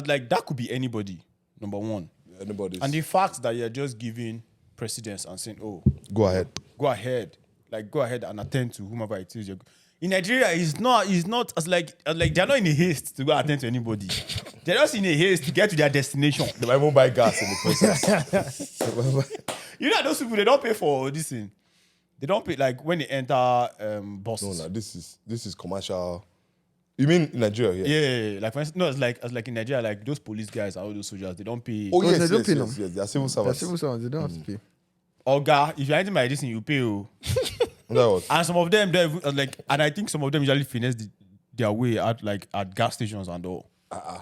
like that could be anybody. Number one, Anybody's. and the fact that you're just giving precedence and saying, "Oh, Go ahead. go ahead and attend to whomever it is." In Nigeria, it's not as like they're not in a haste to go attend to anybody. They're just in a haste to get to their destination. They might even buy gas in the process. You know those people, they don't pay for this thing. They don't pay like when they enter buses. No, this is commercial. You mean in Nigeria? Yeah. Like for instance, no, it's like in Nigeria, like those police guys and all those soldiers, they don't pay. Oh, Oh, yes, they don't yes, pay yes, them. yes. They are civil The servants. civil servants, they don't have to pay. Oga, if you're anything by this thing, you pay. Oh. That was. And some of them, and I think some of them usually finesse their way at gas stations and all.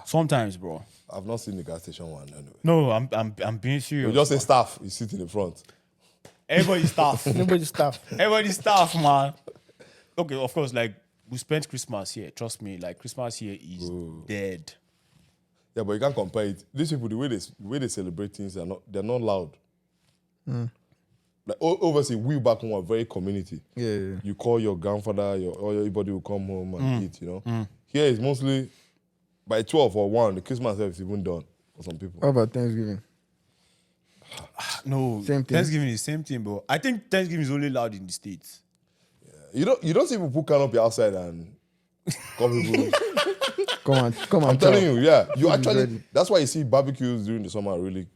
Sometimes, bro. I've not seen the gas station one anyway. No, I'm being serious. You just say staff, you sit in the front. Everybody's staff. Nobody's staff. Everybody's staff, man. Okay, of course, like we spent Christmas here. Trust me, like Christmas here is dead. Yeah, but you can't compare it. These people, the way they celebrate things, they're not loud. Like obviously, we back home are very community. Yeah. You call your grandfather, everybody will come home and eat. Here it's mostly by 12 or 1, the Christmas service is even done for some people. How about Thanksgiving? No, Same thing. Thanksgiving is the same thing, bro. I think Thanksgiving is only loud in the States. You don't see people put canopy outside and call people. Come on. I'm telling you, yeah. You Food is actually, ready. that's why you see barbecues during the summer really.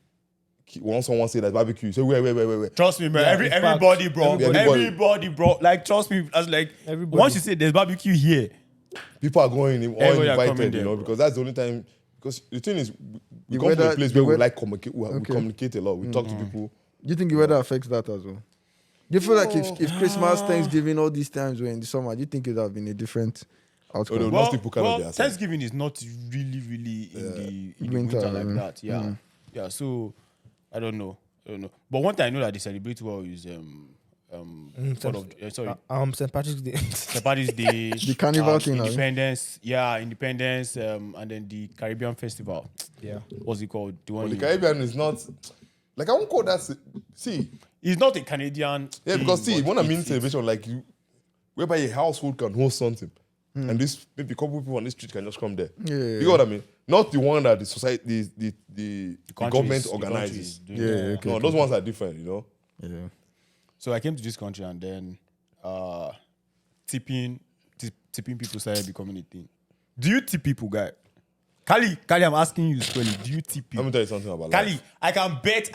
When someone say that barbecue, you say, wait. Trust me, man. Yeah, in fact, Everybody, bro. everybody. Bro. Like, trust me. I was like, Everybody. once you say there's barbecue here, People are going, all Everybody are coming invited, there, bro. because that's the only time. Because the thing is, we The come to weather- a place the where we weather- like communicate. We Okay. communicate a lot. We talk to people. Do you think the weather affects that as well? Do you feel like if Christmas, Thanksgiving, all these times were in the summer, do you think it would have been a different outcome? Oh, no. Most people cannot be outside. Thanksgiving is not really in the winter Winter, like mm. that. Yeah. Yeah. So I don't know. But one thing I know that they celebrate well is St. Patrick's Day. St. Patrick's Day, The carnival thing, Independence, Independence, and then the Caribbean Festival. Yeah. What's it called? The But one the Caribbean is not like I won't call that. See, it's not a Canadian. yeah, because thing, see, but when I mean it's- celebration, like you, whereby a household can host something, and this maybe a couple people on the street can just come there. Yeah. You know what I mean? Not the one that the society, the government the organizes. countries doing Yeah, it. okay. No, those ones are different. You know. Yeah. So I came to this country and then tipping people started becoming a thing. Do you tip people, guy? Kali, I'm asking you, Scully, do you tip Let me people? tell you something about Kali, life. I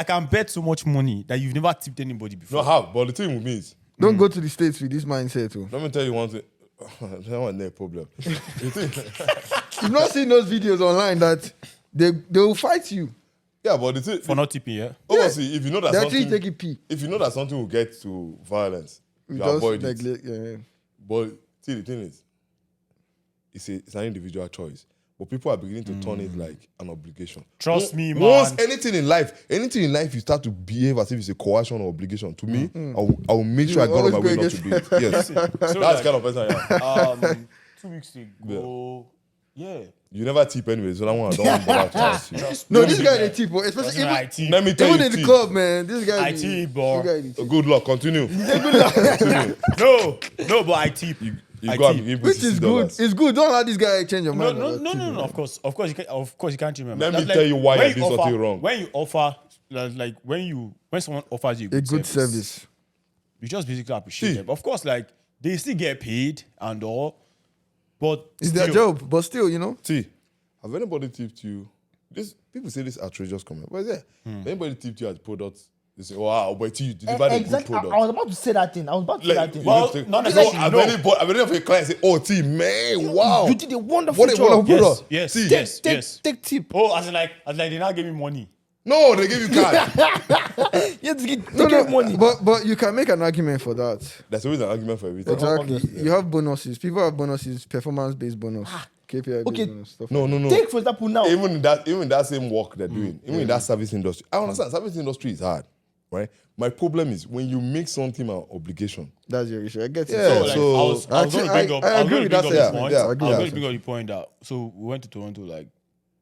can bet so much money that you've never tipped anybody before. No, have, but the thing with me is, Don't go to the States with this mindset, too. let me tell you one thing. That one no problem. The thing, You've not seen those videos online that they will fight you. yeah, but the thing, For not tipping, yeah? obviously, if you know that They actually something, take a pee. if you know that something will get to violence, We you just avoid it. neglect. Yeah. But see, the thing is, it's an individual choice. But people are beginning to turn it like an obligation. Trust me, man. Once anything in life you start to behave as if it's a coercion or obligation. To me, I will make sure I You go out of my always way go not to do it. Yes, that's like- the kind of person I am. 2 weeks ago, yeah. You never tip anyway, so that one I don't want to bother to ask you. No, this guy they tip, bro. Especially I even, tip. Let me tell even you, in the tip. club, man. This guy. I tip, bro. This guy they tip. Good luck. Continue. No, but I tip. You I go and tip. give me Which is good. $60. It's good. Don't let this guy change your mind. No. about tipping. Of course, you can't remember. Let me That's tell you why when you're doing something wrong. When you offer, like when someone offers you A good service. you just basically appreciate See. them. Of course, like they still get paid and all, but It's their still, job, but still, you know. See, have anybody tipped you? This people say this outrageous comment, but yeah, anybody tipped you at products? They say, "Wow, but you delivered a good Exactly. product." I was about to say that thing. Like, you Well, know, take- not no, necessarily, I've no. any of your clients say, "Oh, team, man, wow, You did a wonderful what a job. wonderful yes, product." yes, See, yes. Take tip. Oh, as in like they now give me money. No, they give you card. You have to get No, take money. But you can make an argument for that. There's always an argument for everything. Exactly. You have bonuses. People have bonuses, performance-based bonus, KPI-based Okay. bonus, stuff. No. Take for example now. Even in that same work they're doing, even in that service industry, I understand service industry is hard, right? My problem is when you make something an obligation. That's your issue. I get it. Yeah, So like so- I was going to bring up. I I was agree going with to that bring up this sentiment. point. Yeah, I was agree going with to bring up the point that so we went to Toronto like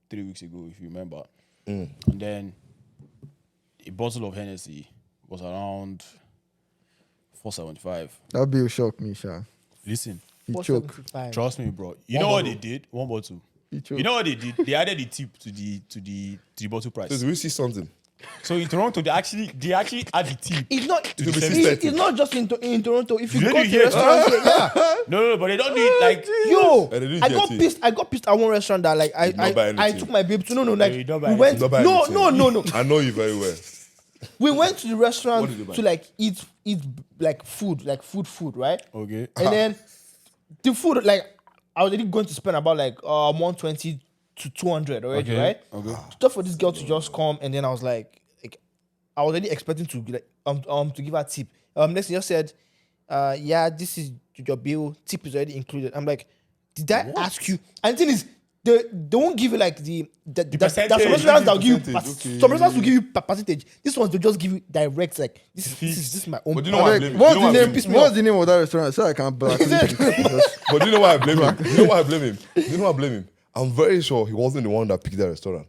3 weeks ago, if you remember, and then a bottle of Hennessy was around $4.75. That bill shocked me, Sha. Listen, He choke. 475. trust me, bro. You know what they did? One bottle. He choke. You know what they did? They added the tip to the bottle price. So we see something. So in Toronto, they actually add the tip. It's not. be It's, systematic. it's not just in Toronto. If you Did go you to hear restaurants, yeah. No, but they don't do it like. Yo, And they didn't I get got it. pissed. I got pissed at one restaurant that like did not buy I anything. took my babe to like you don't buy we went. Not buy No, anything. I know you very well. We went to the What restaurant did you buy? to like eat like food, right? Okay. And then the food, like, I was already going to spend about like 120 to 200 already, Okay, right? okay. Just for this girl to just come, and then I was like I was already expecting to to give her tip. Next thing just said, yeah, this is your bill. Tip is already included. I'm like, did I ask you? And the thing is, they won't give you like the percentage. some restaurants that'll give you Percentage, okay. some restaurants will give you percentage. This ones they'll just give you direct, like this is my own. But you know what I blame? What's You know the what I name? blame? What's the name of that restaurant? So I can't blacklist it. But do you know why I blame him? You know why I blame him? You know why I blame him? I'm very sure he wasn't the one that picked that restaurant.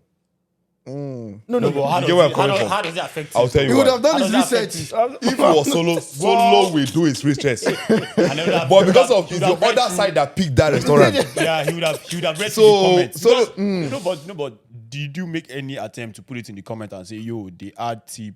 No, But how You get where I'm does it- coming from? how does it affect I'll you? tell you He would why. have done How his does that research. If it was solo will do his research. But because of it's the other side that picked that restaurant. Yeah, he would have read So- the comments. so- Because, but did you make any attempt to put it in the comment and say, yo, they add tip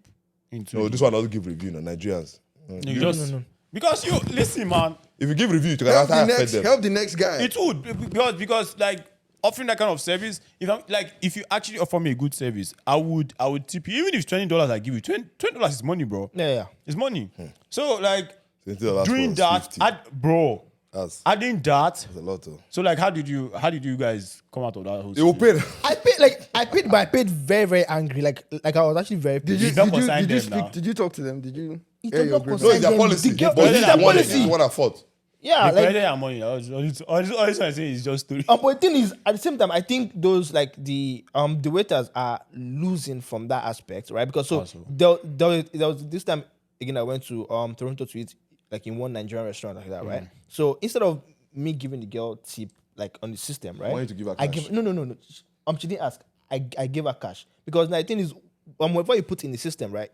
into No, it? this one doesn't give review, no Nigerians. You just, because you listen, man, If you give review, you can Help the affect next. them. Help the next guy. it would because like offering that kind of service, if you actually offer me a good service, I would tip you. Even if $20 I give you, $20 is money, bro. yeah. It's money. So like $20 doing for that, 50. That's adding that. a lot. Though. So like, how did you guys come out of that whole? It will pay. I paid, but I paid very, very angry. Like I was actually very Did pissed. you not consign did you them now. speak? Did you talk to them? Did you? It air does your not grievance? No, it's their Them, policy. the girl- But it's this their is the one policy. this is the one at fault. Yeah, They collected their money. All this I'm saying is just story. but the thing is, at the same time, I think those like the waiters are losing from that aspect, right? Because so Also. there was this time again I went to Toronto to eat like in one Nigerian restaurant like that, right? So instead of me giving the girl tip like on the system, right? want you to give her I cash. give no. She didn't ask. I gave her cash because now the thing is, whatever you put in the system, right?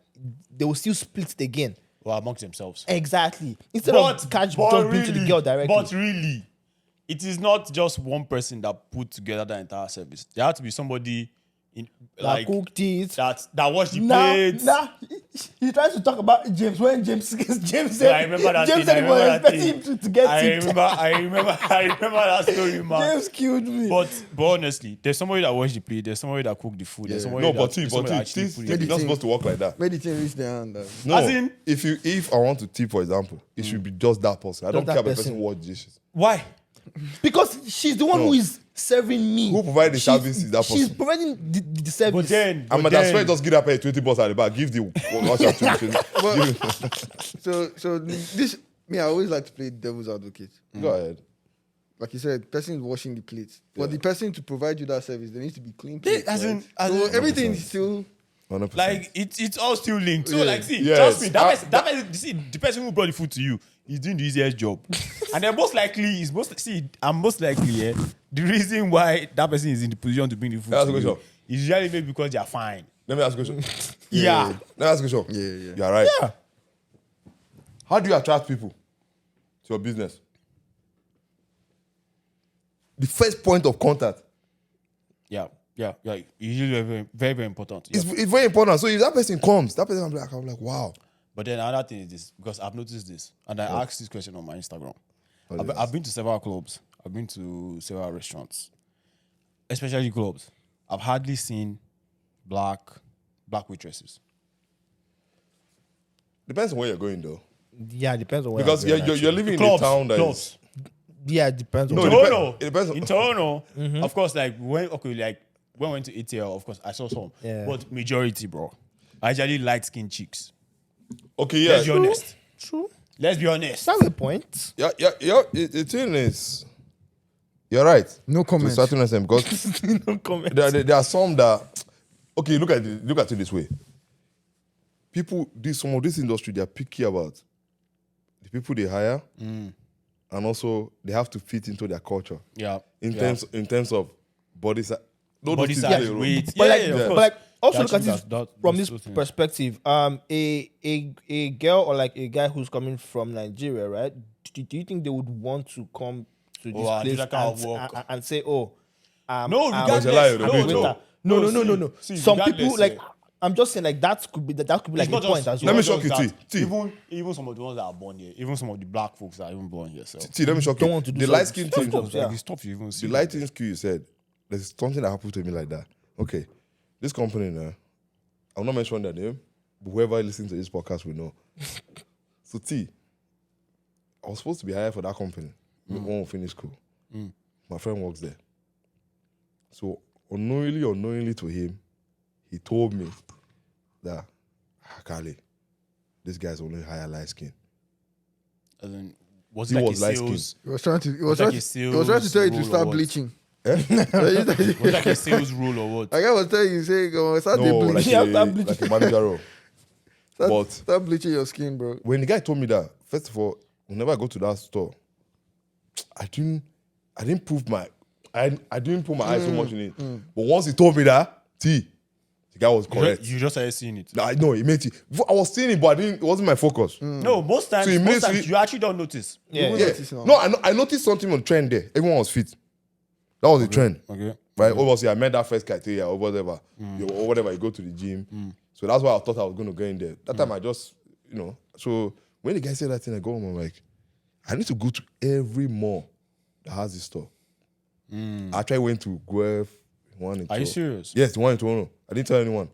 They will still split it again. Well, amongst themselves. Exactly. Instead of cash just being to the girl directly. But really, it is not just one person that put together the entire service. There had to be somebody in That cooked it. that washed the Nah, plates. he tries to talk about James when James said Yeah, I remember that James thing. said he was expecting him to get I tipped. remember that story, man. James killed me. But honestly, there's somebody that washed the plate. There's somebody that cooked the food. There's somebody No, that, but there's somebody that actually this put it's it. not supposed to work like that. Made the thing reach their hand. No, As in- if I want to tip, for example, it should be just that person. I don't that care about the person. person who watch dishes. Why? Because she's the one who is serving me. Who provide the service is that She's person. providing the service. But then, I'm but that's why then just give that pay 20 bucks at the back. Give the washer to So this me, I always like to play devil's advocate. Go ahead. Like you said, person is washing the plates. But the person to provide you that service, there needs to be clean plates. as in, right? as So in- everything is still 100%. like it's all still linked. So Yeah. like, see, Yes. trust me, that person, see, the person who brought the food to you is doing the easiest job, and then most likely the reason why that person is in the position to bring the food That's to a good you job. is usually maybe because they are fine. Let me ask you a question. Yeah. Let me ask you a question. Yeah. You're right. Yeah. How do you attract people to your business? The first point of contact. Yeah. Usually very, very, very important. Yeah. It's very important. So if that person comes, that person I'm like, wow. But then another thing is this, because I've noticed this, and I asked this question on my Instagram. I've been to several clubs. I've been to several restaurants, especially clubs. I've hardly seen black waitresses. Depends on where you're going though. Yeah, depends on where. Because I'm going, you're living in Clubs, a town that clubs. is. Yeah, it depends on. No, where. Toronto. it depends on- In Toronto, of course, like when I went to ATL, of course, I saw some. Yeah. But majority, bro, I actually light skinned chicks. Okay, yeah. Let's be honest. True. Let's be honest. That's the point. Yeah. The thing is, you're right. No comment. To a certain extent, because No comment. there are some that. Okay, look at it this way. People, some of this industry, they are picky about the people they hire, and also they have to fit into their culture. Yeah. In terms of body size, Body size, weight. But like, of but course. like, also Yeah, look at actually, it that- from those this two things. perspective. A girl or like a guy who's coming from Nigeria, right? Do you think they would want to come to this I do place that kind of work. and say, "Oh, No, regardless. a lie, No, no, no. No. See, Some regardless, people like. yeah. I'm just saying like that could be like It's a not point just- as Let well. me shock you, that. T. Even some of the ones that are born here, even some of the black folks that are even born here. So See, let me shock Don't you. want to do The so- light skin Of thing, course, yeah. like, it's tough to even see. the lighting skill you said, there's something that happened to me like that. Okay, this company now, I'm not mentioning their name, but whoever listens to this podcast will know. So T, I was supposed to be hired for that company when we finished school. My friend works there. So unknowingly to him, he told me that, Kale, this guy's only hire light skin. As in, was He it like was a light-skinned. sales? He was trying to. He was like trying a to. He was trying to sales tell you to rule or start what? bleaching. Was it like a sales rule or what? Like I was telling you, say, start No, bleaching. like Yeah, a, that bleach- like a manager role. But Start bleaching your skin, bro. when the guy told me that, first of all, whenever I go to that store, I didn't put my eyes so much in it. But once he told me that, the guy was correct. You just started seeing it. I know, he made it. I was seeing it, but it wasn't my focus. No, most times, So immediately- you actually don't notice. Yeah. You will Yeah. notice now. No, I noticed something on trend there. Everyone was fit. That was the trend. Okay. Right? Obviously, I met that first criteria or whatever. Or whatever, you go to the gym. So that's why I thought I was going to go in there. That time I just, so when the guy said that thing, I go home, I'm like, I need to go to every mall that has this store. I actually went to Guelph, one in Are you Toronto. serious? Yes, the one in Toronto. I didn't tell anyone.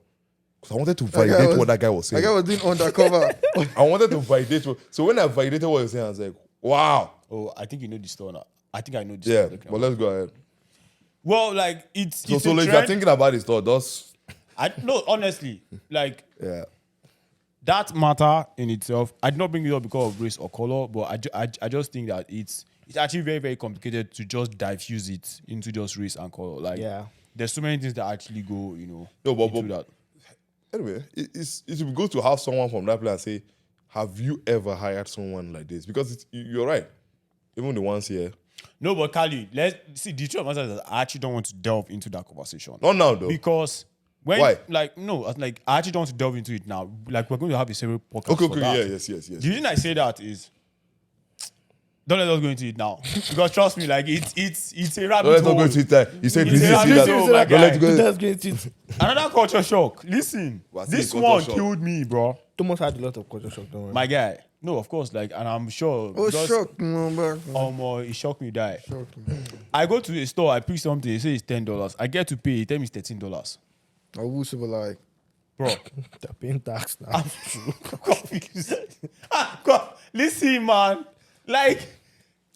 Because I wanted to guy validate was- what that guy was Like saying. I was doing undercover. I wanted to validate so when I validated what he was saying, I was like, wow. Oh, I think you know the store now. I think I know the Yeah, store. but let's go ahead. Well, like it's So a if you're trend. thinking about this store, just No, honestly, like yeah. that matter in itself, I did not bring it up because of race or color, but I just think that it's actually very, very complicated to just diffuse it into just race and color. Like, there's so many things that actually go, into that. Anyway, it would be good to have someone from that place and say, have you ever hired someone like this? Because you're right. Even the ones here. No, but Kali, let's see. The truth of the matter is that I actually don't want to delve into that conversation. Not now, though. Because when, why? I actually don't want to delve into it now. Like, we're going to have a separate podcast. Okay, that. yeah, yes. The reason I say that is, don't let us go into it now. Because trust me, like it's a rabbit hole. Don't let us go into it there. You said, It's a rabbit hole, my guy. Let's get it. Another culture shock. Listen, this one killed me, bro. Thomas had a lot of culture shock, don't worry. My guy. No, of course, like, and I'm sure. Oh, shocked, man. It shocked me, die. Shocked, man. I go to a store, I pick something, they say it's $10. I get to pay, he tell me it's $13. I will super like. Bro, They're paying tax now. I'm confused. Listen, man. Like,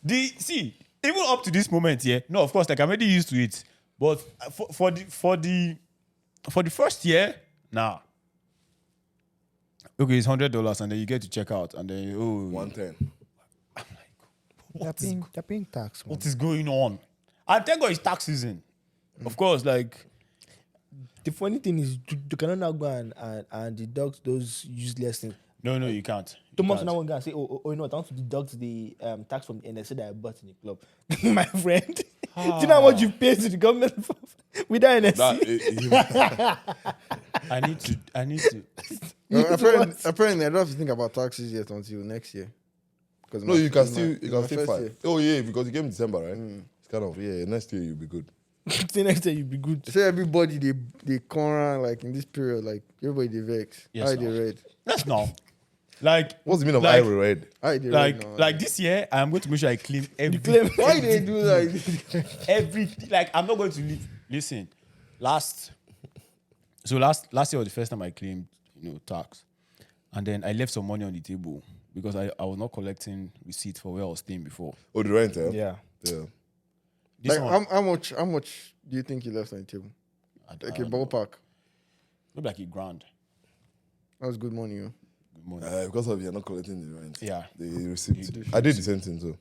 even up to this moment, yeah. No, of course, like, I'm already used to it. But for the first year, nah. Okay, it's $100, and then you get to check out, and then 110. I'm like, They're paying tax, man. what is going on? And thank God it's tax season. Of course, like, The funny thing is, you cannot now go and deduct those useless things. no, you can't. Thomas now going to say, oh, you know what, I want to deduct the tax from the NSA that I bought in the club. My friend, do you know how much you pay to the government with that NSC? I need to. Apparently, I don't have to think about taxes yet until next year. No, you can still first file. year. Oh, yeah, because you came in December, right? It's kind of, next year you'll be good. The next day you'll be good. Say everybody they corner like in this period, like everybody they vex. Yes, I they no. red. That's not. Like, What's the meaning of Like- Ivory Red? I they red now. like this year, I'm going to make sure I clean every. Why they do like Everything. Like, I'm not going to leave. Listen, last year was the first time I claimed, tax, and then I left some money on the table because I was not collecting receipts for where I was staying before. Oh, the rent, eh? Yeah. Yeah. This like one, how much do you think you left on the table? Like a ballpark. maybe like $1,000. That was good money, yo. Good morning. Because of you're not collecting the rent. Yeah. The receipt. I did the same thing too.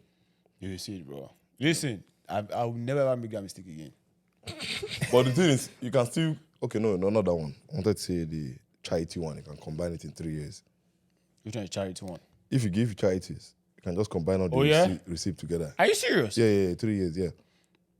You see it, bro. Listen, I will never ever make that mistake again. But the thing is, you can still... Okay, no, not that one. I wanted to say the charity one. You can combine it in 3 years. Which one is charity one? If you give charities, you can just combine all the receipt together. Are you serious? Yeah, 3 years, yeah.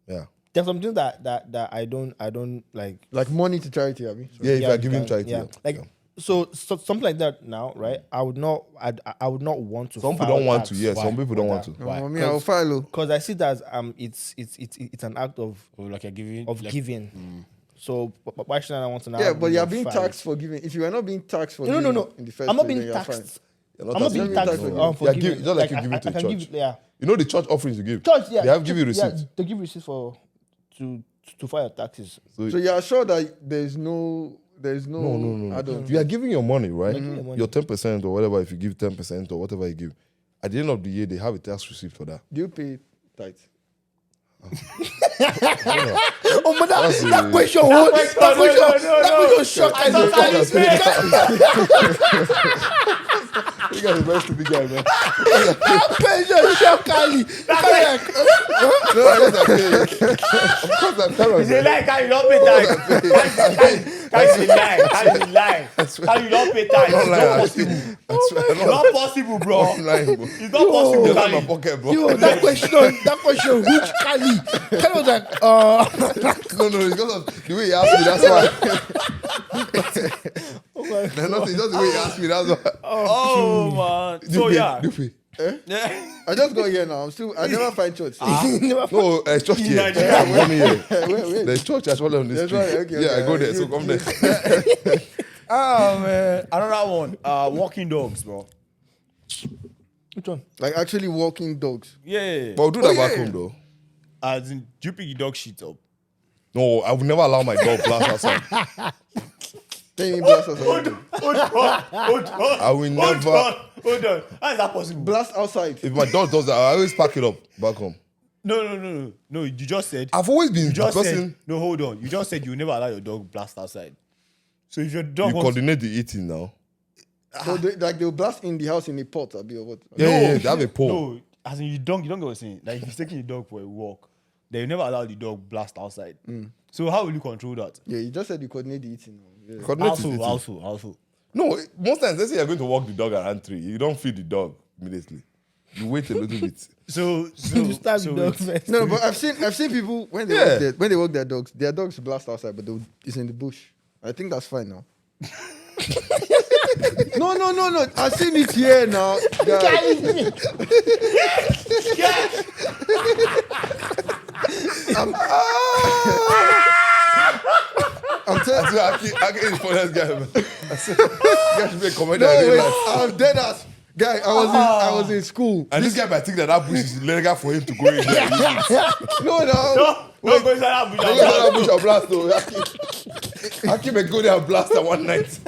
Yeah. There's something that I don't like. Like money to charity, Abby. Yeah, if Yeah, you're you giving can- charity. yeah. Yeah. Like Yeah. so something like that now, right? I would not want to. Some people don't want to, yeah. Some people don't want to. Why? Me, I'll file. Because I see that it's an act of Oh, like you're giving. giving. So why should I want to now? Yeah, but you're being file? taxed for giving. If you are not being taxed for No, giving in the first I'm not place, being then you're taxed. You're I'm not being taxed No. for Yeah, giving. just like you give it to I can church. give, yeah. You know the church offerings you give? Church, yeah. They have give you Yeah, receipts. they give receipts to file your taxes. So you are sure that there's no. No. I don't. You are giving your money, right? giving your money. Your 10% or whatever, if you give 10% or whatever you give. At the end of the year, they have a tax receipt for that. Do you pay tithe? Oh, but That's that a- question, that question shocked. You guys are very stupid guy, man. That question shocked Ali. No, I was like, of course, I'm telling It's a you. lie, how you don't pay tax. How you lie? How you don't pay tax? Don't It's lie, not I possible. swear. I swear, It's not possible, bro. I'm lying, bro. It's not possible, Just Kali. my pocket, bro. Yo, that question, which Kali? Kali was like, No, it's because of the way you asked me, that's why. There's nothing, just the way you asked me, that's why. Oh, man. So, yeah. Do pay. I just got here now. I never find church. No, it's church here. Nigeria. I'm coming here. Wait. There's church actually on this That's street. right, okay, Yeah, I okay. go there, so come there. Oh, man. Another one. Walking dogs, bro. which one? Like actually walking dogs. Yeah. But we'll do that yeah. back home, though. As in, do you pick your dog shit up? No, I would never allow my dog blast outside. Then you blast outside. Hold on. I will never. Hold on. How is that possible? Blast outside. If my dog does that, I always pack it up back home. No. You just said. I've always been You the just person. said. No, hold on. You just said you will never allow your dog blast outside. So if your dog You wants, coordinate the eating now. So they'll blast in the house in a pot, or what? Yeah, they have a pole. No, as in you don't get what I'm saying. Like if you're taking the dog for a walk, they never allow the dog blast outside. So how will you control that? Yeah, you just said you coordinate the eating. Yeah. Coordinate is eating. Also. No, most times, let's say you're going to walk the dog around 3. You don't feed the dog immediately. You wait a little bit. So You start the dog it's- first. No, but I've seen people when they walk their dogs blast outside, but it's in the bush. I think that's fine now. No. I've seen it here now. Guys. I'm telling you. I can't the funniest guy, man. I said, guy should be a comedian. No, in real wait, life. I'm dead ass. Guy, I was in school. And this guy might think that bush is illegal for him to go in there. No. No, go inside that bush. That bush and blast though. I keep a go there and blast her one night.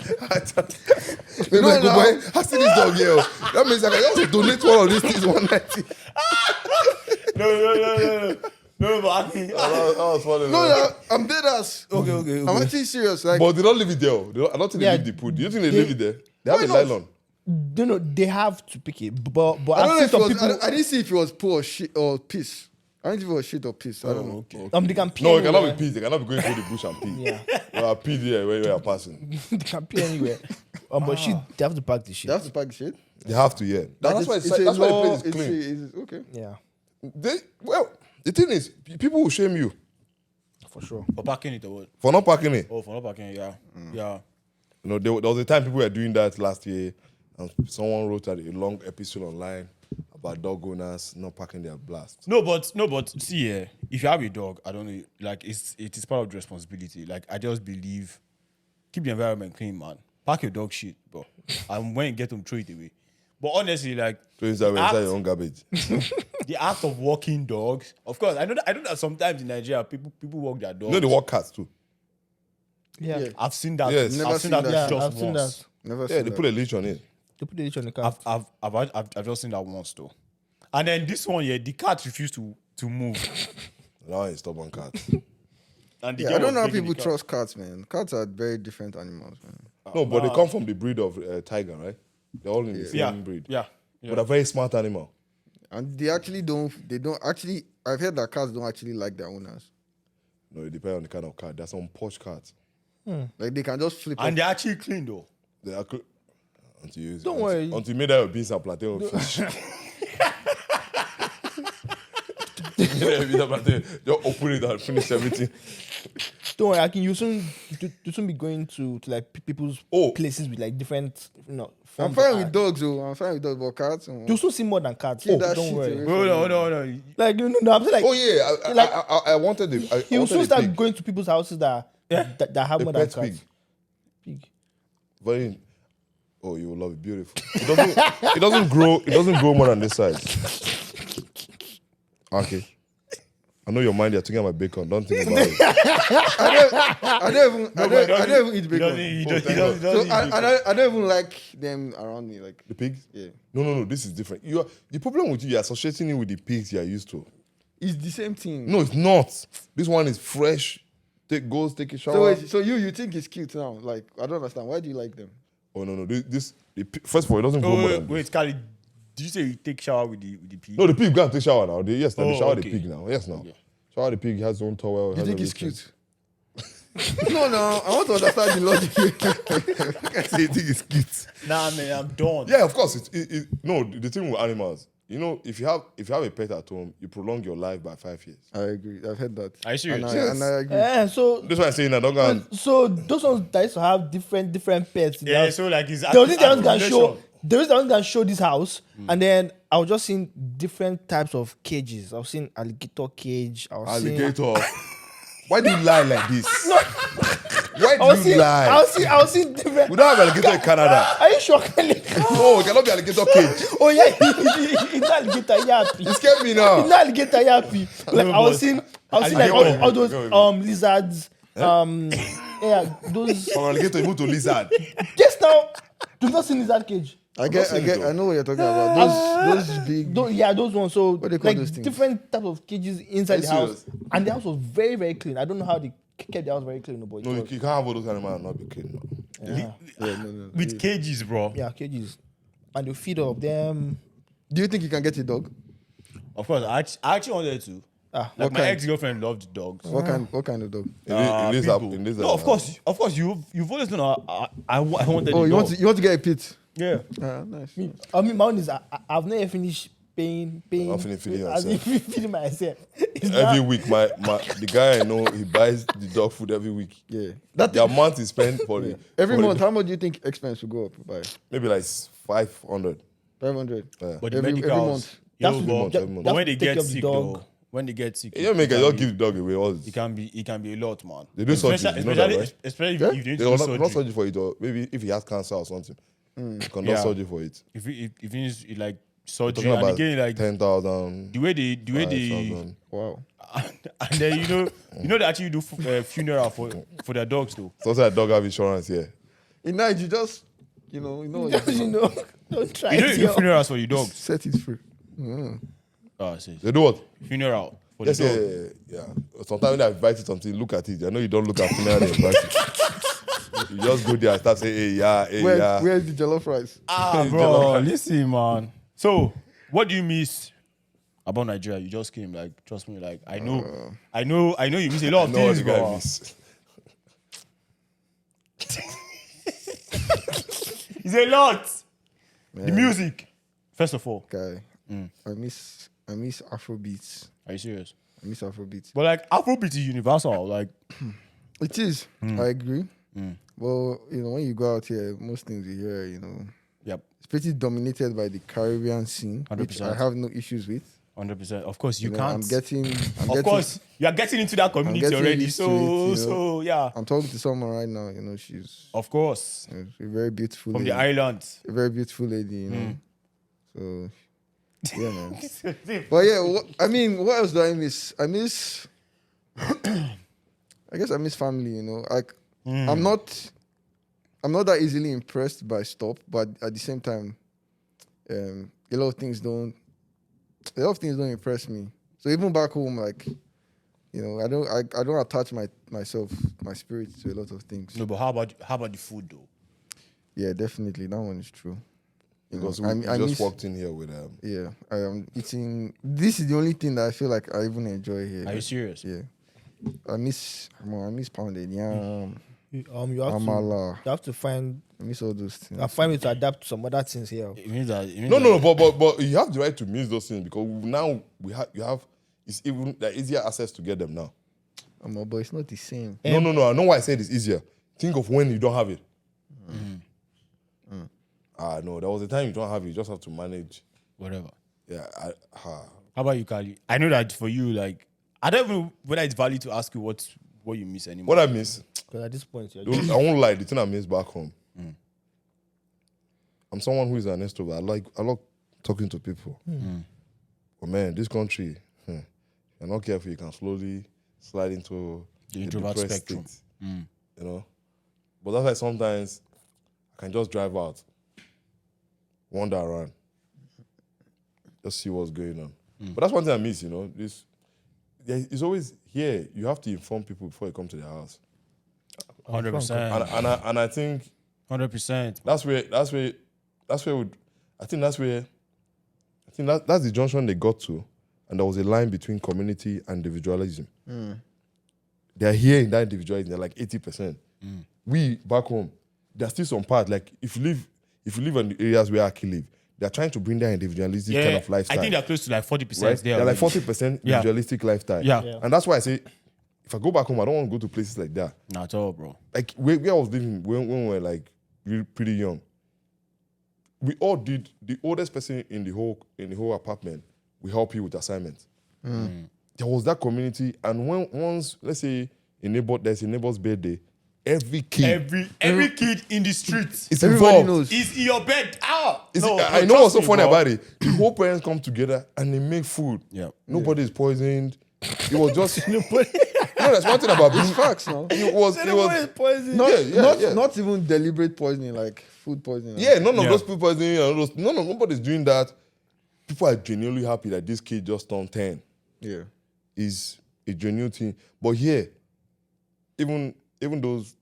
Maybe I go boy, I see this dog here. That means I can just donate one of these things one night. No, but I think. That was funny. No, man. I'm dead ass. Okay. I'm actually serious. Like, But they don't leave it there. I don't think they Yeah, leave the food. Do you think they leave it there? They have a Why not? nylon. No, they have to pick it. But I don't know I've if seen it some was. people. I didn't see if it was poo or shit or piss. I don't know if it was shit or piss. I don't know. Okay. They can pee No, it cannot anywhere. be peas. They cannot be going through the bush and pee. Yeah. Pee there where you are passing. They can pee anywhere. But shit, they have to pack the shit. They have to pack the shit. They have to, yeah. That's why it's that's a why the law, place is clean. it's okay. Yeah, The thing is, people will shame you for sure. For parking it or what? for not parking it. Oh, for not parking, yeah. Yeah. You know, there was a time people were doing that last year, and someone wrote a long episode online about dog owners not parking their blast. No, but see, if you have a dog, I don't know, like it is part of the responsibility. Like I just believe, keep the environment clean, man. Pack your dog shit, bro. And when you get them, throw it away. But honestly, like So inside your own garbage. the act of walking dogs, of course, I know that sometimes in Nigeria people walk their dogs. You know they walk cats too. Yeah, Yeah. I've seen that. Yes. Never I've seen seen that, that. yeah, just I've seen once. that. Never Yeah, seen they that. put a leash on it. They put the leash on the car. I've just seen that once though. And then this one, the cat refused to move. Now it's stubborn cat. And the Yeah, girl I don't was know how begging people the cat. trust cats, man. Cats are very different animals, man. No, but they come from the breed of tiger, right? They're all in the same Yeah, breed. yeah. But a very smart animal. And they don't actually, I've heard that cats don't actually like their owners. No, it depends on the kind of cat. There's some posh cats. Like they can just flip And off. they're actually clean though. They are until you Don't worry. Until you made that your beans and plantain with fish. Just open it and finish everything. Don't worry, Akin, you soon be going to like people's places with like different, I'm forms fine of with art. dogs, though. I'm fine with dogs, but cats. You soon see more than cats. Keep that don't shit worry. away. Hold on. Like no, I'm saying like Oh yeah, Like, I wanted the. he will soon start going to people's houses that have A more than pet cats. pig. Pig. Very. Oh, you will love it. Beautiful. It doesn't grow. It doesn't grow more than this size. Okay. I know your mind. You're thinking about bacon. Don't think about it. I don't even eat bacon. He thank doesn't So eat I bacon. don't even like them around me. Like, The pigs? yeah, No. This is different. The problem with you're associating it with the pigs you're used to. it's the same thing. No, it's not. This one is fresh. Take a shower. So wait, so you think it's cute now? Like, I don't understand. Why do you like them? Oh no. First of all, it doesn't grow more than. Wait, Carly, did you say you take shower with the pig? No, the pig go and take shower now. They shower okay. the pig now. Yes, now. Shower the pig. He has his own towel. You has think it's everything. cute? No, I want to understand the logic. I say you think it's cute. Nah, man, I'm done. Yeah, of course. No, the thing with animals, if you have a pet at home, you prolong your life by 5 years. I agree. I've heard that. Are you serious? And I agree. Yeah, so That's why I'm saying that. Don't go and so those ones that used to have different pets. in the Yeah, house, so like it's there was this that was gonna show. accumulation. There was that was gonna show this house, and then I was just seeing different types of cages. I was seeing alligator cage. I was seeing. alligator. Why do you lie like this? Why I was do you seeing. lie? I was seeing different. We don't have alligator in Canada. Are you sure? No, it cannot be alligator cage. Oh yeah, it's not alligator yappy. You scared me It's now. not alligator yappy. Like I was seeing like all those lizards. Yeah, those. From alligator, you move to lizard. Just now, you've not seen lizard cage. I seen it, though. know what you're talking about. Those big. Those ones. So What do they call like those things? different types of cages inside Are you the house, serious? and the house was very very clean. I don't know how they kept the house very clean, but No, you can't have all those animals and not be clean. No. Yeah. With cages, bro. Yeah, cages. And you feed all of them. Do you think you can get a dog? Of course, I actually wanted to. Ah, Like What my kind? ex-girlfriend loved dogs. What kind of dog? Pitbull. No, of course, you've always known I wanted. Oh, a you dog. want to get a pit? Yeah. Nice. I mean, my own is I've never finished paying. Not feeding as yourself. if feeding myself. It's Every not- week, the guy I know, he buys the dog food every week. Yeah. The amount he spent for the Every for the month, dog- how much do you think expense will go up by? maybe like 500. 500. Yeah. But the Every medicals, month. yo, That's but, month, every month. but when That's they to take get care of the sick, dog. though, when they get sick, You don't make it, just give the dog away. All this. it can be a lot, man. They do surgery, you know that, right? Especially Yeah? if you need They to will do not surgery. surgery for it, or maybe if he has cancer or something, he can do Yeah. surgery for it. If you need like surgery, Talking and about again like 10,000, the way they 5,000. Wow. and then they actually do funeral for their dogs though. Sometimes a dog have insurance here. In night, you just, you know what you know, don't try You know it. you do yo. funerals for your dogs. set it free. Oh, see. They do what? Funeral for Yes, the dog. yeah. Sometimes when I invite you something, look at it. I know you don't look at funeral and invite it. You just go there and start saying, hey, yeah, hey, yeah. Where's the jollof rice? Ah, bro, listen, man. So, what do you miss about Nigeria? You just came, like, trust me, like, I know you miss a lot of No, things, the guy bro. miss. It's a lot. The music, first of all. Guy, I miss Afrobeats. Are you serious? I miss Afrobeats. But like, Afrobeat is universal. Like, It is. I agree. Well, when you go out here, most things you hear, yep, it's pretty dominated by the Caribbean scene, which 100%. I have no issues with. 100%. Of course, you know, can't. I'm getting. Of course, you are getting into that community getting already. used to So, it, you know. so yeah. I'm talking to someone right now. She's Of course, a very beautiful from lady. the island. A very beautiful lady, So, yeah, man. But yeah, what else do I miss? I miss. I guess I miss family. Like I'm not that easily impressed by stuff, but at the same time, a lot of things don't impress me. So even back home, like, I don't attach my spirit to a lot of things. No, but how about the food though? Yeah, definitely, that one is true. Because I we just miss- walked in here with Yeah, I am eating. This is the only thing that I feel like I even enjoy here. Are you serious? Yeah, I miss pounded yam, You amala. have to find I miss all those things. find way to adapt to some other things here. It means that. No, but you have the right to miss those things because now you have it's even like easier access to get them now. But it's not the same. No. I know why I said it's easier. Think of when you don't have it. No, there was a time you don't have it. You just have to manage. Whatever. Yeah. How about you, Kali? I know that for you, like, I don't even know whether it's valid to ask you what you miss anymore. What I miss, Because at this point, you're I won't lie. The thing I miss back home. I'm someone who is an extrovert. I like talking to people. But man, this country, you're not careful, you can slowly slide into The introvert depressed spectrum. state, But that's why sometimes I can just drive out, wander around, just see what's going on. But that's one thing I miss, it's always here. You have to inform people before you come to their house, 100%. and I think 100%. that's the junction they got to, and there was a line between community and individualism. They're here in that individualism. They're like 80%. We back home, there's still some part. Like if you live in the areas where Aki live, they're trying to bring that individualistic kind of lifestyle. I think they're close to like 40% right? there. They're like already. 40% individualistic lifestyle. Yeah. And that's why I say, if I go back home, I don't want to go to places like that. Not at all, bro. Like where I was living when we were like really pretty young, we all did. The oldest person in the whole apartment, we help you with assignments. There was that community, and once let's say there's a neighbor's birthday, every kid Every kid in the streets is Everybody involved. knows. is in your bed. I know what's so funny about it. The whole parents come together and they make food. Yeah. Nobody is poisoned. It was just there's one thing about It's being facts, no. It was poison. Not even deliberate poisoning, like food poisoning. none of Yeah. those people nobody's doing that. People are genuinely happy that this kid just turned 10. Yeah. Is a genuine thing. But here, even those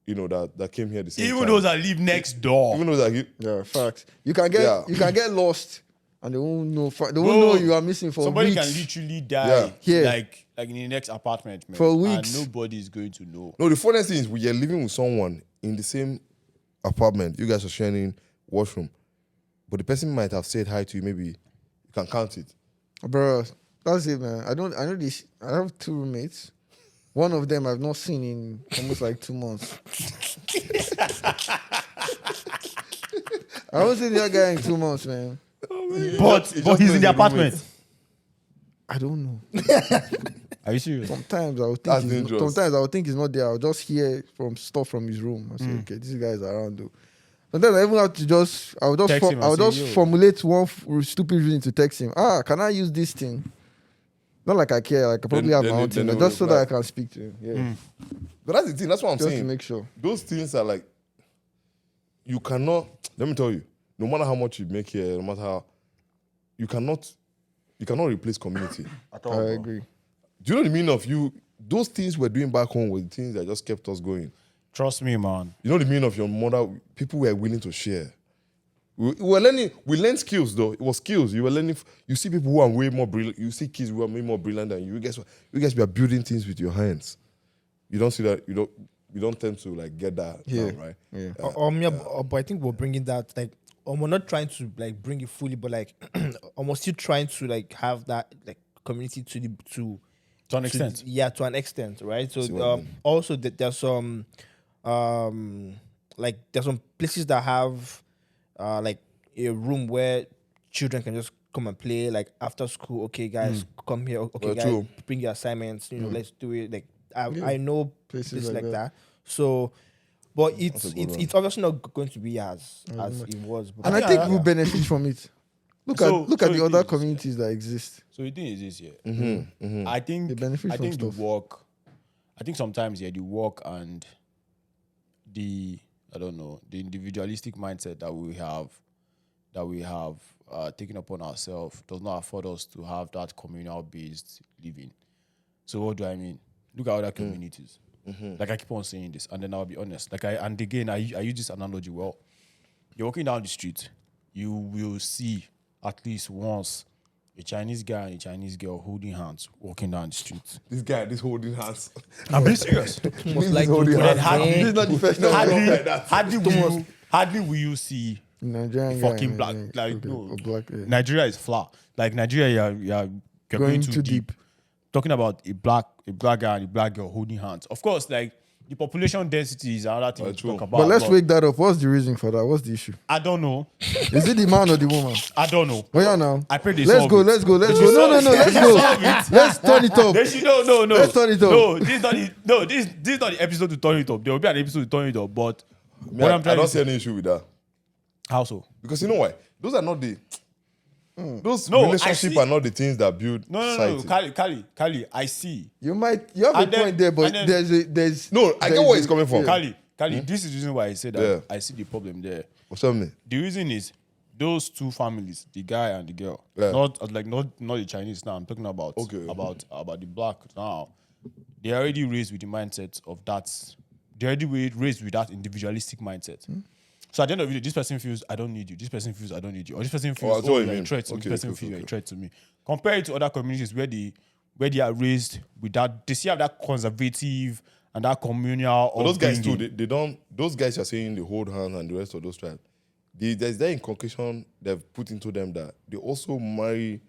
that came here the same Even time. those that live next door. Even those that Yeah, facts. You can get lost, and they won't know. They won't Bro, know you are missing for somebody weeks. can literally die Yeah. like in the next apartment, man. For weeks. And nobody is going to know. No, the funniest thing is we are living with someone in the same apartment. You guys are sharing washroom, but the person might have said hi to you. Maybe you can count it. Bro, that's it, man. I know this. I have 2 roommates. One of them I've not seen in almost like 2 months. I haven't seen the other guy in 2 months, man. But he's in the apartment. I don't know. Are you serious? Sometimes I would That's think. dangerous. Sometimes I would think he's not there. I'll just hear from stuff from his room. I say, okay, this guy's around though. Sometimes I even have to I'll Text him and say, just "Yo." formulate one stupid reason to text him. Can I use this thing? Not like I care. Like I probably have my own thing, but just so that I can speak to him. Yeah, But that's the thing. That's what I'm just to saying. make sure. Those things are like, you cannot. Let me tell you. No matter how much you make here, no matter how, you cannot replace community. At I all, bro. agree. Do you know the meaning of you? Those things we're doing back home were the things that just kept us going. Trust me, man. You know the meaning of your mother. People were willing to share. We were learning. We learned skills though. It was skills. You were learning. You see people who are way more brilliant. You see kids who are way more brilliant than you. You guys were building things with your hands. You don't see that. You don't tend to like get that. Yeah. Now, right? Yeah. But I think we're bringing that like, we're not trying to like bring it fully, but like, almost still trying to like have that like community to an extent. to an extent, right? See what I So mean. also there's some like there's some places that have like a room where children can just come and play like after school. Okay, guys, come here. Okay, Well, guys, true. bring your assignments. Let's do it. Like I know Places places like like that. that. So, but That's a good one. it's obviously not going to be as it was. But And I think we'll benefit from it. Look So at the the other thing is, communities that exist. So the thing is this, yeah. Mm-hmm. I think They benefit I from think the stuff. work. I think sometimes the work and the individualistic mindset that we have taken upon ourselves does not afford us to have that communal based living. So what do I mean? Look at other communities. Like I keep on saying this, and then I'll be honest. I use this analogy well. You're walking down the street, you will see at least once a Chinese guy and a Chinese girl holding hands walking down the street. This holding hands. I'm being serious. most likely holding to hands. have This is not the first time. Hardly will you see Nigerian fucking guy, black. yeah, Like okay, no, or black. Yeah. Nigeria is flat. Like Nigeria, you're going too deep. Talking about a black guy and a black girl holding hands. Of course, like the population density is another thing to true. talk about. But let's wake that up. What's the reason for that? What's the issue? I don't know. Is it the man or the woman? I don't know. Oh yeah, now. I pray they Let's solve go. it. Let's go. Let's They go. should No, no, no. solve it. Let's They go. should solve it. Let's turn it up. They should, no. Let's turn it up. No, this is not the episode to turn it up. There will be an episode to turn it up. But what I'm I trying to don't see say, any issue with that. how so? Because you know why? Those are not the those No, I relationships see. are not the things that build No. society. Kali, I see. You have a And then- point there, but and then- there's No, I get where it's coming from. Kali, this is the reason why I said that Yeah. I see the problem there. What's up, me? The reason is those two families, the guy and the girl, Yeah. not the Chinese now. I'm talking about Okay. about the black now. They're already raised with the mindset of that. They're already raised with that individualistic mindset. So at the end of the day, this person feels I don't need you. This person feels I don't need you. Or this person I feels see what you you're a mean. threat to me. Okay, This person okay, feels you're a okay. threat to me. Compare it to other communities where they are raised with that. They still have that conservative and that communal. But those guys too, upbringing. they don't. Those guys are saying they hold hands and the rest of those tribes. There's that inculcation they've put into them that they also marry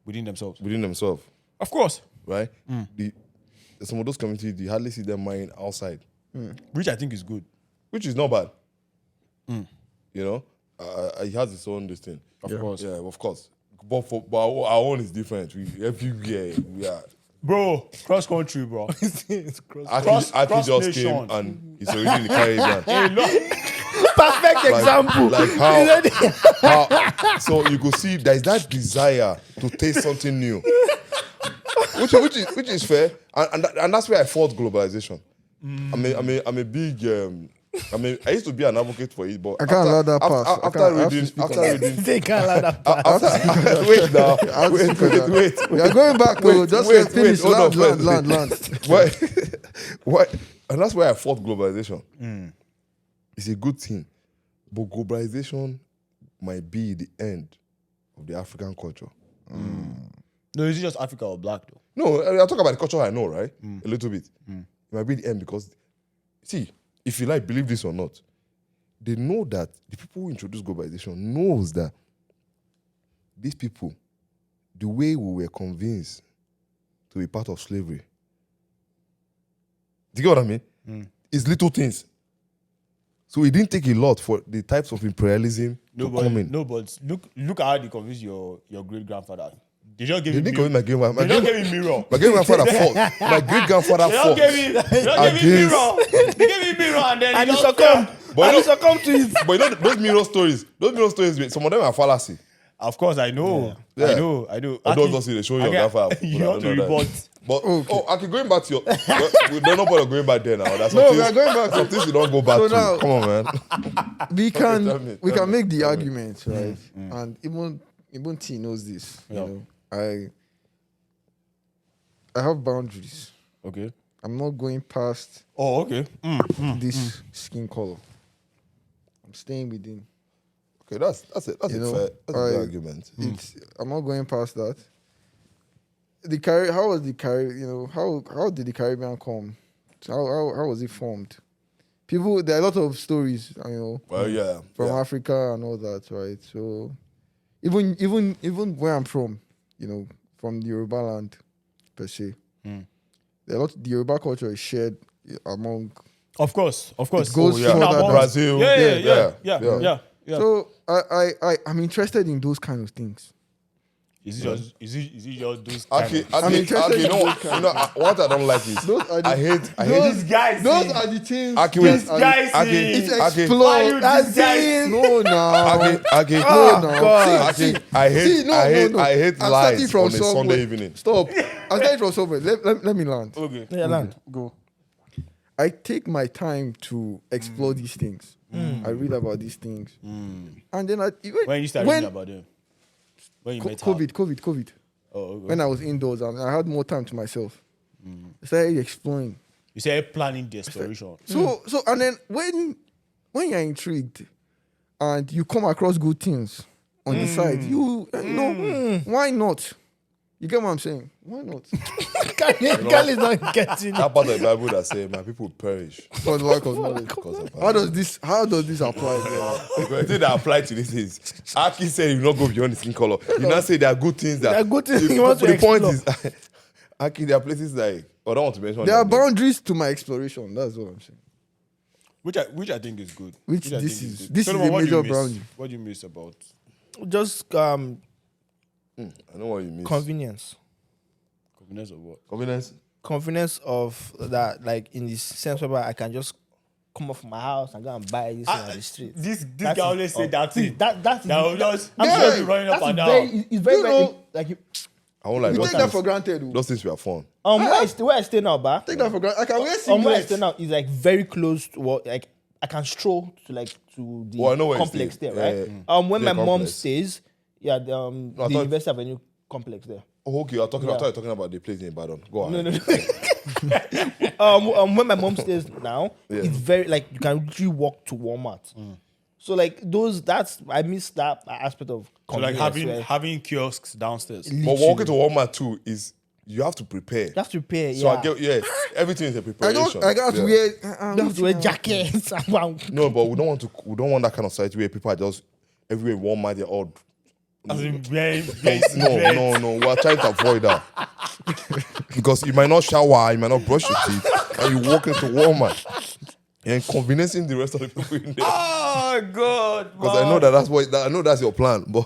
within themselves. within themselves, Of course, right? Some of those communities, you hardly see them marrying outside, which I think is good. which is not bad. You know, it has its own this thing. Of course. Yeah, of course. But our own is different. Everywhere we are. Bro, cross country, bro. Aki just nation. came and he's already in the Caribbean. Hey, look. perfect example. Like how so you could see there's that desire to taste something new. which is fair. And that's where I fought globalization. I'm a big I used to be an advocate for it, but I can't allow that pass. I After can't- I have to reading, speak after on reading, They can't allow that part. wait now, I have to speak on that. wait. We are going back, though. Wait, Just wait, finish. hold on Land. first. Why And that's why I fought globalization. It's a good thing. But globalization might be the end of the African culture. No, is it just Africa or black though? No, I talk about the culture I know, right? A little bit. It might be the end because, see, if you like believe this or not, they know that the people who introduced globalization knows that these people, the way we were convinced to be part of slavery, do you get what I mean? It's little things. So it didn't take a lot for the types of imperialism to come in. No, but look at how they convinced your great grandfather. They just gave They him didn't convince my great They just gave him mirror. My great grandfather fought. My great grandfather They just fought. gave him mirror. They gave him mirror and then And he just succumbed. But And you he know- succumbed to it. But you know those mirror stories, some of them are fallacy. Of course, I know. Yeah. I know. Although Aki, obviously they show your Aki, grandfather. You but I have to don't know that. report. But Aki, going back to your, we don't know about going back there now. That's No, some we are things- going back. Some things you don't go back So to. now- Come on, man. We can tell me, we tell can me, make the tell me. argument, right? And even T knows this. Yeah. You know, I have boundaries. Okay. I'm not going past Oh, okay. this skin color. I'm staying within. Okay, that's a You know, fair I- argument. I'm not going past that. How was the Caribbean? You know, how did the Caribbean come? How was it formed? There are a lot of stories, you know, Well, yeah. from yeah. Africa and all that, right? So even where I'm from, you know, from the Yoruba land per se, the Yoruba culture is shared among. Of course. It Oh, goes yeah. further than- Brazil. Yeah. So I'm interested in those kind of things. Is it just those Aki, kind of- I'm interested Aki, in those what I don't like is Those are the- I hate those guys Those see. are the things. Aki, those wait. are the- guys Aki, see. It's Aki, Why you explode. these guys- No, now. Aki, Oh, no, God. See, Aki, I hate, see, no, I hate, no, no. I hate I'm starting lies from on a somewhere. Sunday evening. Stop. I'm starting from somewhere. Let me land. Okay. Yeah, land. Go. I take my time to explore these things. I read about these things, and then When you start reading about them? When you met her? COVID. Oh, okay. When I was indoors and I had more time to myself, I started exploring. You say planning the exploration. So and then when you're intrigued and you come across good things on the side, you know why not? You get what I'm saying? Why not? Kali is not getting it. That part of the Bible that says, "My people perish For the lack of knowledge. because of How does this apply? The thing that apply to this is, Aki said you not go beyond the skin color. You now say there are good things that. There are good things the, you want to the point explore. is, Aki, there are places like I don't want to mention. There are their name. boundaries to my exploration. That's what I'm saying. Which I think is good. Which I this think is- good. this is Solomon, a what do you major miss? boundary. What do you miss about? Just I know what you mean. convenience. Convenience of what? Confidence. Convenience of that, like in the sense where I can just come off my house and go and buy this thing on the street. This That guy is- always say that See, thing. that is That will just I'm just sorry, be running up that's and down. very, it's very, You very know- like I won't like You those take that things. for granted. Though. Those things were fun. where I stay now, ba. Take that for granted. I can wear Where I stay singlets. now is like very close to what, like I can stroll to the Oh, I know where you complex stay. there, Yeah, right? yeah. When Yeah, my mom complex. stays, the I the thought- University Avenue complex there. Oh, okay. I thought you were talking about the place in Ibadan. Go on. When my mom stays now, Yeah. it's very like you can literally walk to Walmart. So like I miss that aspect of So like convenience where having kiosks downstairs. But literally walking to Walmart too is you have to prepare. you have to prepare. So I get everything is a I preparation. got to Yeah. wear. You have to wear jackets. No, but we don't want that kind of society where people are just everywhere in Walmart. They're all As in very no. We're trying to avoid that because you might not shower, you might not brush your teeth, and you walk into Walmart and inconveniencing the rest of the people in there. Oh God! Because I know that's your plan, but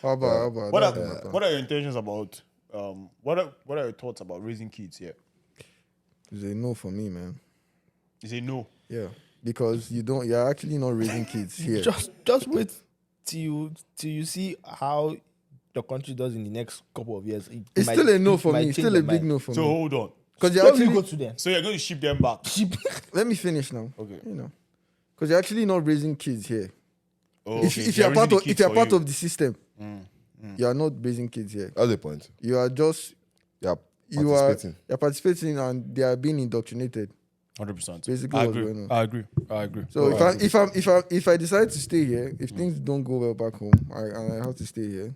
How about What that? are your intentions about? What are your thoughts about raising kids here? It's a no for me, man. You say no. Yeah, because you're actually not raising kids here. just wait till you see how the country does in the next couple of years. It's still a no for me. It's still a big no for So me. hold on. Because you're Where will you actually. go to them? So you're going to ship them back? Let me finish now. Okay. You know, because you're actually not raising kids here. Oh, If okay. you're part raising of the if kids you're for part you. of the system, you are not raising kids here. that's the point. You are just Yeah, you are participating. you're participating and they are being indoctrinated. 100%. Basically I what's agree. going on. I agree. So if I decide to stay here, if things don't go well back home, and I have to stay here,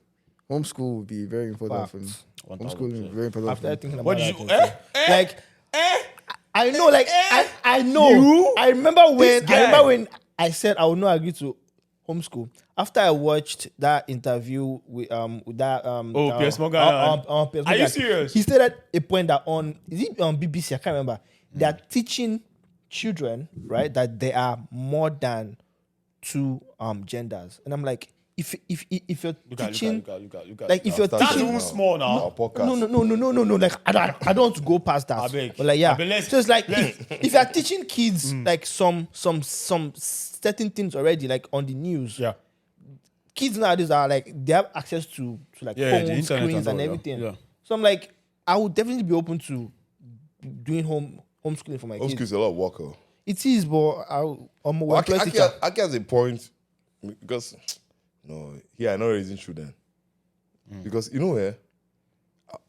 homeschool would be very important for me. Facts. Homeschooling is 1000%. very important After for me. thinking about What did that, you? like I know, like I know. You? I remember when guy. I said I would not agree to homeschool. After I watched that interview with that Piers Morgan. Piers Are you Morgan, serious? He said at a point that on is it on BBC, I can't remember. They are teaching children, right, that there are more than two genders. And I'm like, if you're teaching like if you're That's teaching too small now. Our podcast. no. Like I don't want to go past that. I beg. But like yeah. I beg, let's- So it's like if you're teaching kids like some certain things already, like on the news. Yeah. Kids nowadays are like they have access to like Yeah, the phone internet screens and and all, everything. yeah. So I'm like, I would definitely be open to doing homeschooling for my Homeschool kids. is a lot of work. Oh. It is, but I'm a work teacher. Aki has a point because no, here I know raising children because you know where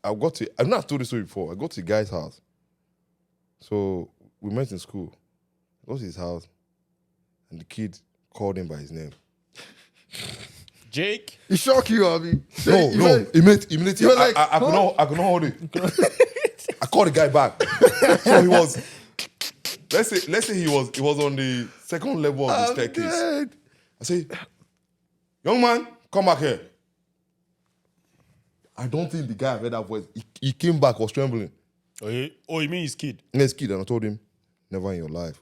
I got to. I've not told this story before. I got to a guy's house, so we met in school. I got to his house, and the kid called him by his name. Jake. It shocked you, Abi. No, immediately. were like, I could not hold it. I called the guy back. So he was. Let's say he was on the second level of the staircase. Dead. I say, young man, come back here. I don't think the guy heard that voice. He came back, was trembling. Oh, you mean his kid? Next kid, and I told him, never in your life.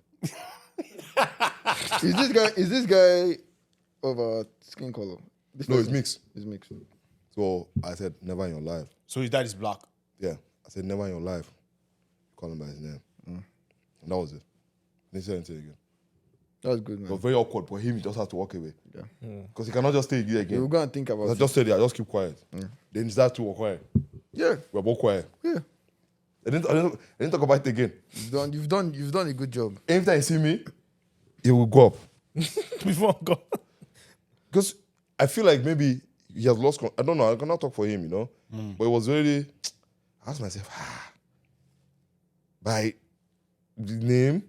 Is this guy of skin color? This No, it's person? mixed. It's mixed. So I said, never in your life. So his dad is black. Yeah. I said, never in your life. Call him by his name. And that was it. Didn't say anything again. That was good, It was man. very awkward for him. He just had to walk away. Yeah. Because he cannot just stay there You again. were going to think about I it. just said it. I just keep quiet. Then he started to walk quiet. Yeah, We're both quiet. yeah. I didn't talk about it again. You've done a good job. Every time he see me, he will go up. Before I go. Because I feel like maybe he has lost. I don't know. I cannot talk for him, you know. But it was really. I asked myself, by the name,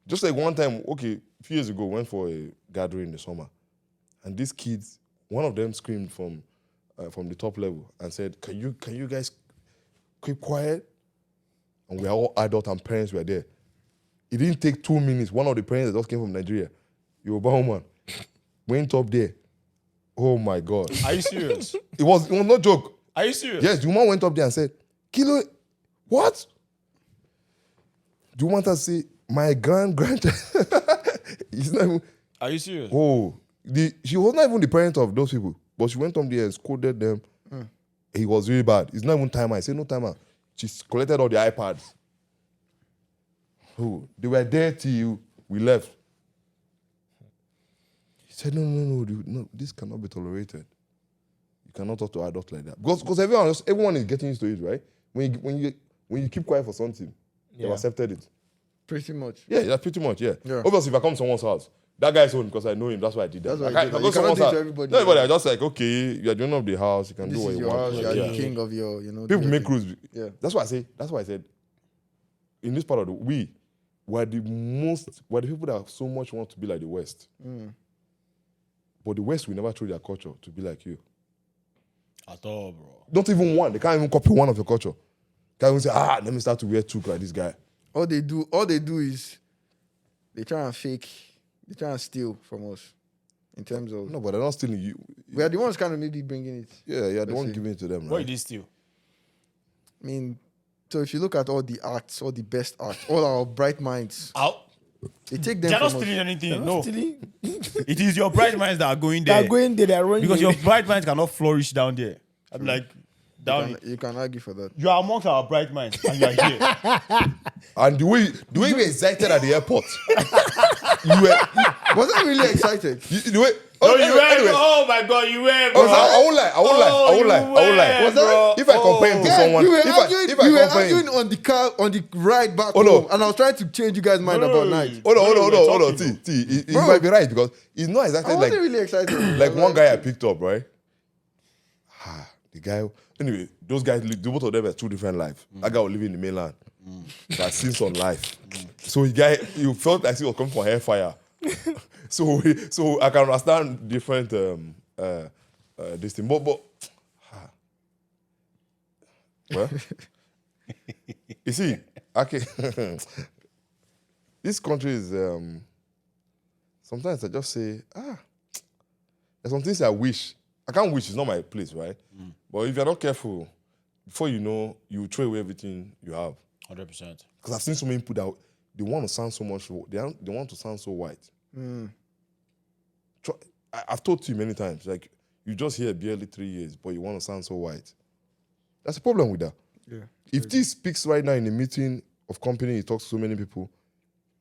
just like one time. Okay, a few years ago, went for a gathering in the summer, and these kids, one of them screamed from the top level and said, "Can you guys keep quiet?" And we are all adults and parents were there. It didn't take 2 minutes. One of the parents that just came from Nigeria, Yoruba woman, went up there. Oh my God. Are you serious? It was no joke. Are you serious? Yes, the woman went up there and said, Kilo, what? Do you want to say, my grandchild? It's not even, Are you serious? she was not even the parent of those people, but she went up there and scolded them. It was really bad. It's not even timer. I said, no timer. She collected all the iPads. They were there till we left. He said, no, dude, no, this cannot be tolerated. You cannot talk to adults like that. Because everyone is getting used to it, right? When you keep quiet for something, they've accepted it. Pretty much. Yeah, pretty much, yeah. Yeah. Obviously, if I come to someone's house, that guy's own because I know him, that's why I did that. That's why Like, you did if I that. go You to someone's cannot do it house, to everybody. everybody are just like, okay, you're the owner of the house, you can This do what is you your want. house. You're Yeah. the king of your, People make thing. rules. Yeah. That's why I said, in this part of we're the people that so much want to be like the West. But the West will never throw their culture to be like you. At all, bro. Not even one. They can't even copy one of your culture. Can't even say, let me start to wear toque like this guy. All they do is they try and steal from us in terms of. No, but they're not stealing you. We are the ones kind of maybe bringing it. Yeah, the Let's one see. giving it to them, What right? did he steal? I mean, so if you look at all the arts, all the best arts, all our bright minds, Out. they take them They're not from us. stealing anything. No. Stealing. It is your bright minds that are going They're there. going there, they're running. Because your bright minds cannot flourish down there. I'm like, down. You can argue for that. You are amongst our bright minds and you are here. And the way you were excited at the airport, you were. Was I really excited? The way. No, you were. Anyway, Oh my God, you were. Oh, Bro. I won't lie. Was I? If I compare him to Yeah, someone, you were if I arguing compare him, on the ride back Oh, no. home, and I was trying to change you guys' mind No, about no, night. hold on. We're T, he Bro. might be right because he's not I exactly wasn't like really excited. like one guy I picked up, right? The guy. Anyway, those guys, both of them have two different lives. That guy was living in the mainland. That seen some life. So you felt like he was coming for hellfire. so I can understand different this thing, but well, you see, okay, this country is sometimes I just say there's some things I wish. I can't wish, it's not my place, right? But if you're not careful, before you know, you throw away everything you have. 100%. Because I've seen so many people that they want to sound so much, they want to sound so white. I've told you many times, like, you just here barely 3 years, but you want to sound so white. That's a problem with that. Yeah. If T speaks right now in a meeting of company, he talks to so many people,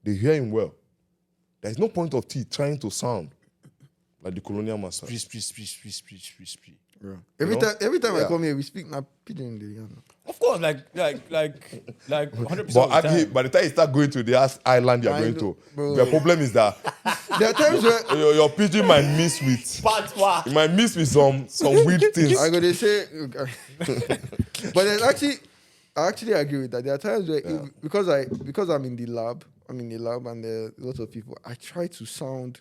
they hear him well. There's no point of T trying to sound like the colonial master. Preach. Yeah. Yeah. Every time I come here, we speak now pidgin. Of course, like 100%. But of the time. by the time you start going to the island you're I going know, to, bro. the problem is that There are times where your pigeon might miss with it might miss with some weird things. I go to say, but there's I actually agree with that. There are times where because I'm in the lab, and there are lots of people. I try to sound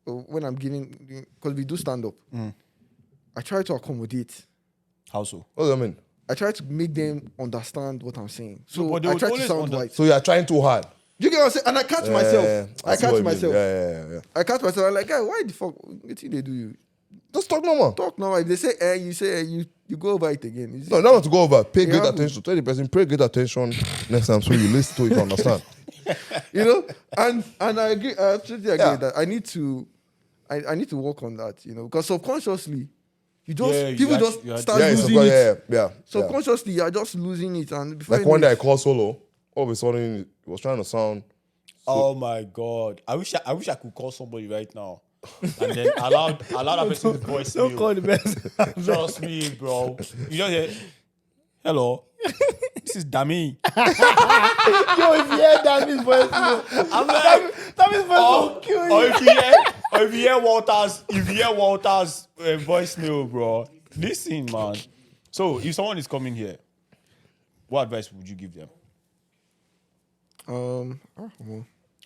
when I'm giving, because we do stand up. I try to accommodate. How so? What does that mean? I try to make them understand what I'm saying. So No, but they I would try to always sound white. So you are trying too hard. You get what I'm saying? And I catch myself. I see what catch you mean. myself. Yeah. I catch myself. I'm like, guy, why the fuck? What thing they do you? Just talk normal. Talk now. If they say you say you go over it again. It's- No, not to go over. Pay great Yeah. attention. Tell the person, pay great attention next time so you listen to it, understand. You know, and I agree. I absolutely agree Yeah. with that. I need to work on that. You know, because subconsciously, people you just had- start Yeah, it's losing it. yeah. Subconsciously, you're just losing it, and before Like you one know day I it- called solo, all of a sudden it was trying to sound. Oh my god! I wish I could call somebody right now, and then allow that person's voice. Don't call the best. Trust me, bro. You just hear, hello, this is Dami. Yo, if you hear Dammy's voice, I'm like, Dammy's voice will kill or you. if you hear Walter's voicemail, bro. Listen, man. So if someone is coming here, what advice would you give them? well,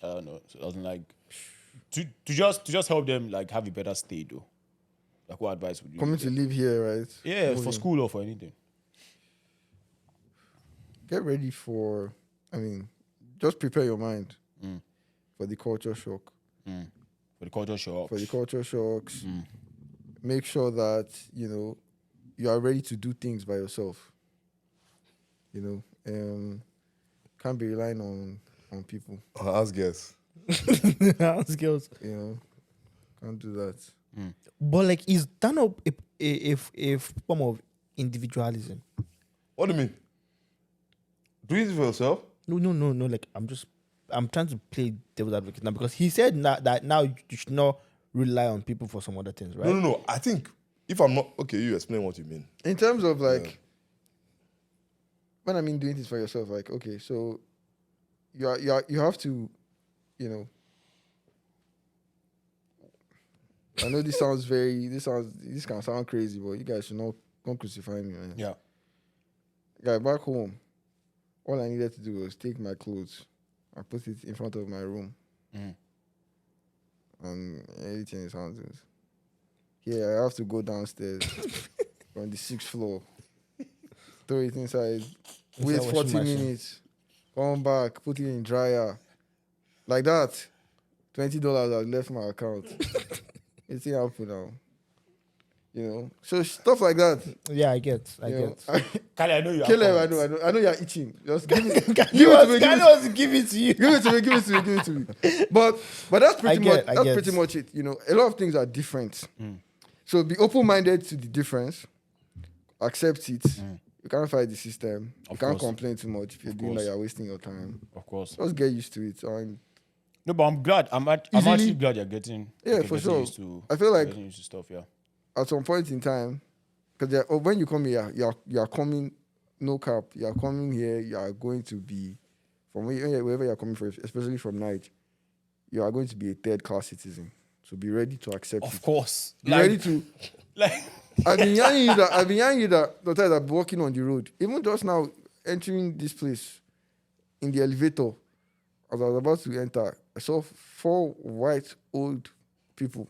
I don't know. So it doesn't like to just help them like have a better stay though. Like what advice would you coming give to them? live here, right? Yeah, for Moving. school or for anything. Get ready for. Just prepare your mind for the culture shock. For the culture shock. For the culture shocks, make sure that you are ready to do things by yourself. Can't be relying on people. Ask guess. Skills. Can't do that. But like, is that not a form of individualism? What do you mean? Do it for yourself? No. Like, I'm trying to play devil's advocate now, because he said that now you should not rely on people for some other things, right? No. I think if I'm not okay, you explain what you mean. In terms of like, when I mean doing things for yourself, like, okay, so you have to, I know this can sound crazy, but you guys should not don't crucify me, man. Yeah. Guy, back home, all I needed to do was take my clothes and put it in front of my room. And everything is handled. Here, I have to go downstairs from the 6th floor, throw it inside, wait washing 40 machine. minutes, come back, put it in dryer. Like that, $20 I've left my account. It's in happen now. So stuff like that. Yeah, I get. Kali, I know you are. Caleb, I know you're itching. Just give me. He wants to give it to you. Give it to me. But that's pretty I get. pretty much it. A lot of things are different. So be open-minded to the difference. Accept it. You can't fight the system. You can't complain too much if you're doing that. You're wasting your time. Of course. Just get used to it. No, but I'm glad. I'm actually glad you're getting. For sure. Used to, I feel like getting used to stuff. Yeah. at some point in time, because when you come here, you are coming, no cap, you are coming here, you are going to be, from wherever you are coming from, especially from Niger, you are going to be a third-class citizen. So be ready to accept it. Of course. Be ready to. Like. I've been hearing you that the times I've been walking on the road. Even just now, entering this place in the elevator, as I was about to enter, I saw 4 white old people.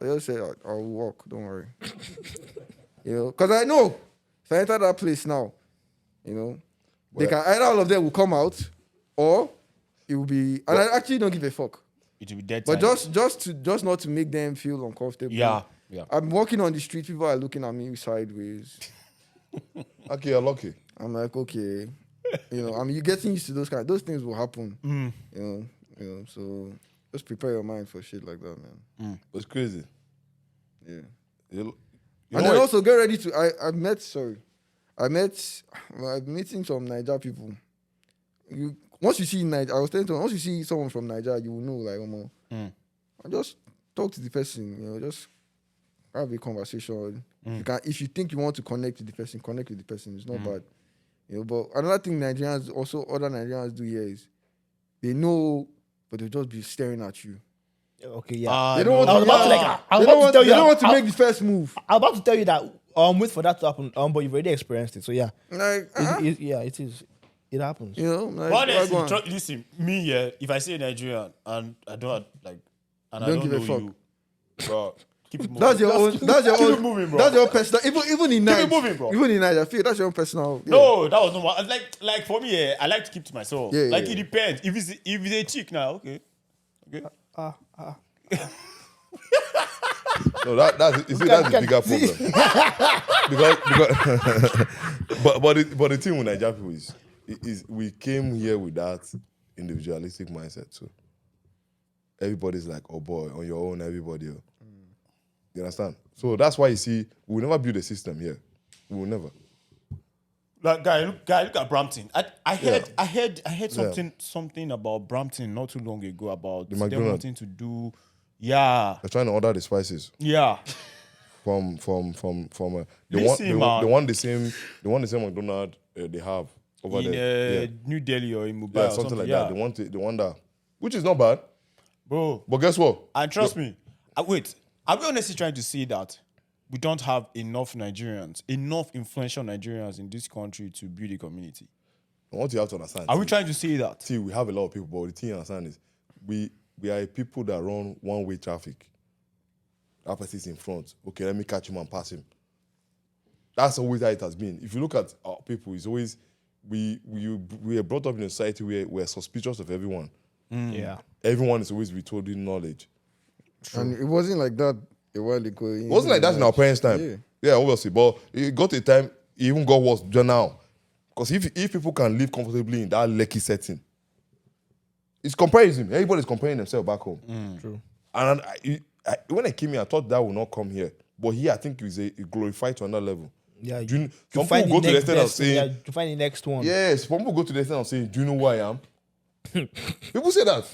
I just said, I'll walk, don't worry. Because I know if I enter that place now, they can either all of them will come out or it will be, and I actually don't give a fuck. It will be dead. But just not to make them feel uncomfortable. Yeah. I'm walking on the street, people are looking at me sideways. Okay, you're lucky. I'm like, okay, you're getting used to those things will happen. So just prepare your mind for shit like that, man. It's crazy. Yeah. You And then also get ready to. I'm meeting some Niger people. Once you see Niger, I was telling you, once you see someone from Niger, you will know, like, I just talk to the person, just have a conversation. If you think you want to connect with the person, connect with the person. It's not bad. But another thing other Nigerians do here is they know, but they'll just be staring at you. Okay, yeah. They don't want to. They don't want to make the first move. I'm about to tell you that wait for that to happen. But you've already experienced it, so yeah. Like, it is. It happens. Honestly, listen, me, if I say Nigerian and I don't and I don't give a know fuck. you, bro, keep it moving. That's your own. That's your Keep own. it moving, bro. That's your personal. Even in Niger, moving, bro. Even in Niger, I feel that's your own personal. Yeah. No, that was not like for me. I like to keep to myself. Yeah, It depends. If it's a chick now, okay. No, that's the bigger problem. because the thing with Nigeria people is we came here with that individualistic mindset too. Everybody's like, oh boy, on your own, everybody. You understand? So that's why you see, we will never build a system here. We will never. Like guy, look at Brampton. I heard something about Brampton not too long ago about The them McDonald's. wanting to do. Yeah. They're trying to order the spices Yeah. from they Listen, man. want the same McDonald's they have over In there. New Delhi or in Mumbai Yeah, or something like yeah. that. They want that, which is not bad. Bro. But guess what? And trust me, wait, are we honestly trying to say that we don't have enough influential Nigerians in this country to build a community? What you have to understand. Are we trying to say that? See, we have a lot of people, but the thing you understand is we are people that run one-way traffic. That person is in front. Okay, let me catch him and pass him. That's always how it has been. If you look at our people, it's always we are brought up in a society where we're suspicious of everyone. Yeah. Everyone is always withholding knowledge. And it wasn't like that a while ago. It wasn't like that in our parents' time. Yeah, obviously. But it got to a time, it even got worse than now. Because if people can live comfortably in that lucky setting, it's comparison. Everybody's comparing themselves back home. True. And when I came here, I thought that would not come here. But here, I think it's a glorified to another level. Yeah. Some people go to the extent of saying, you find the next one. yes, some people go to the extent of saying, do you know who I am? People say that.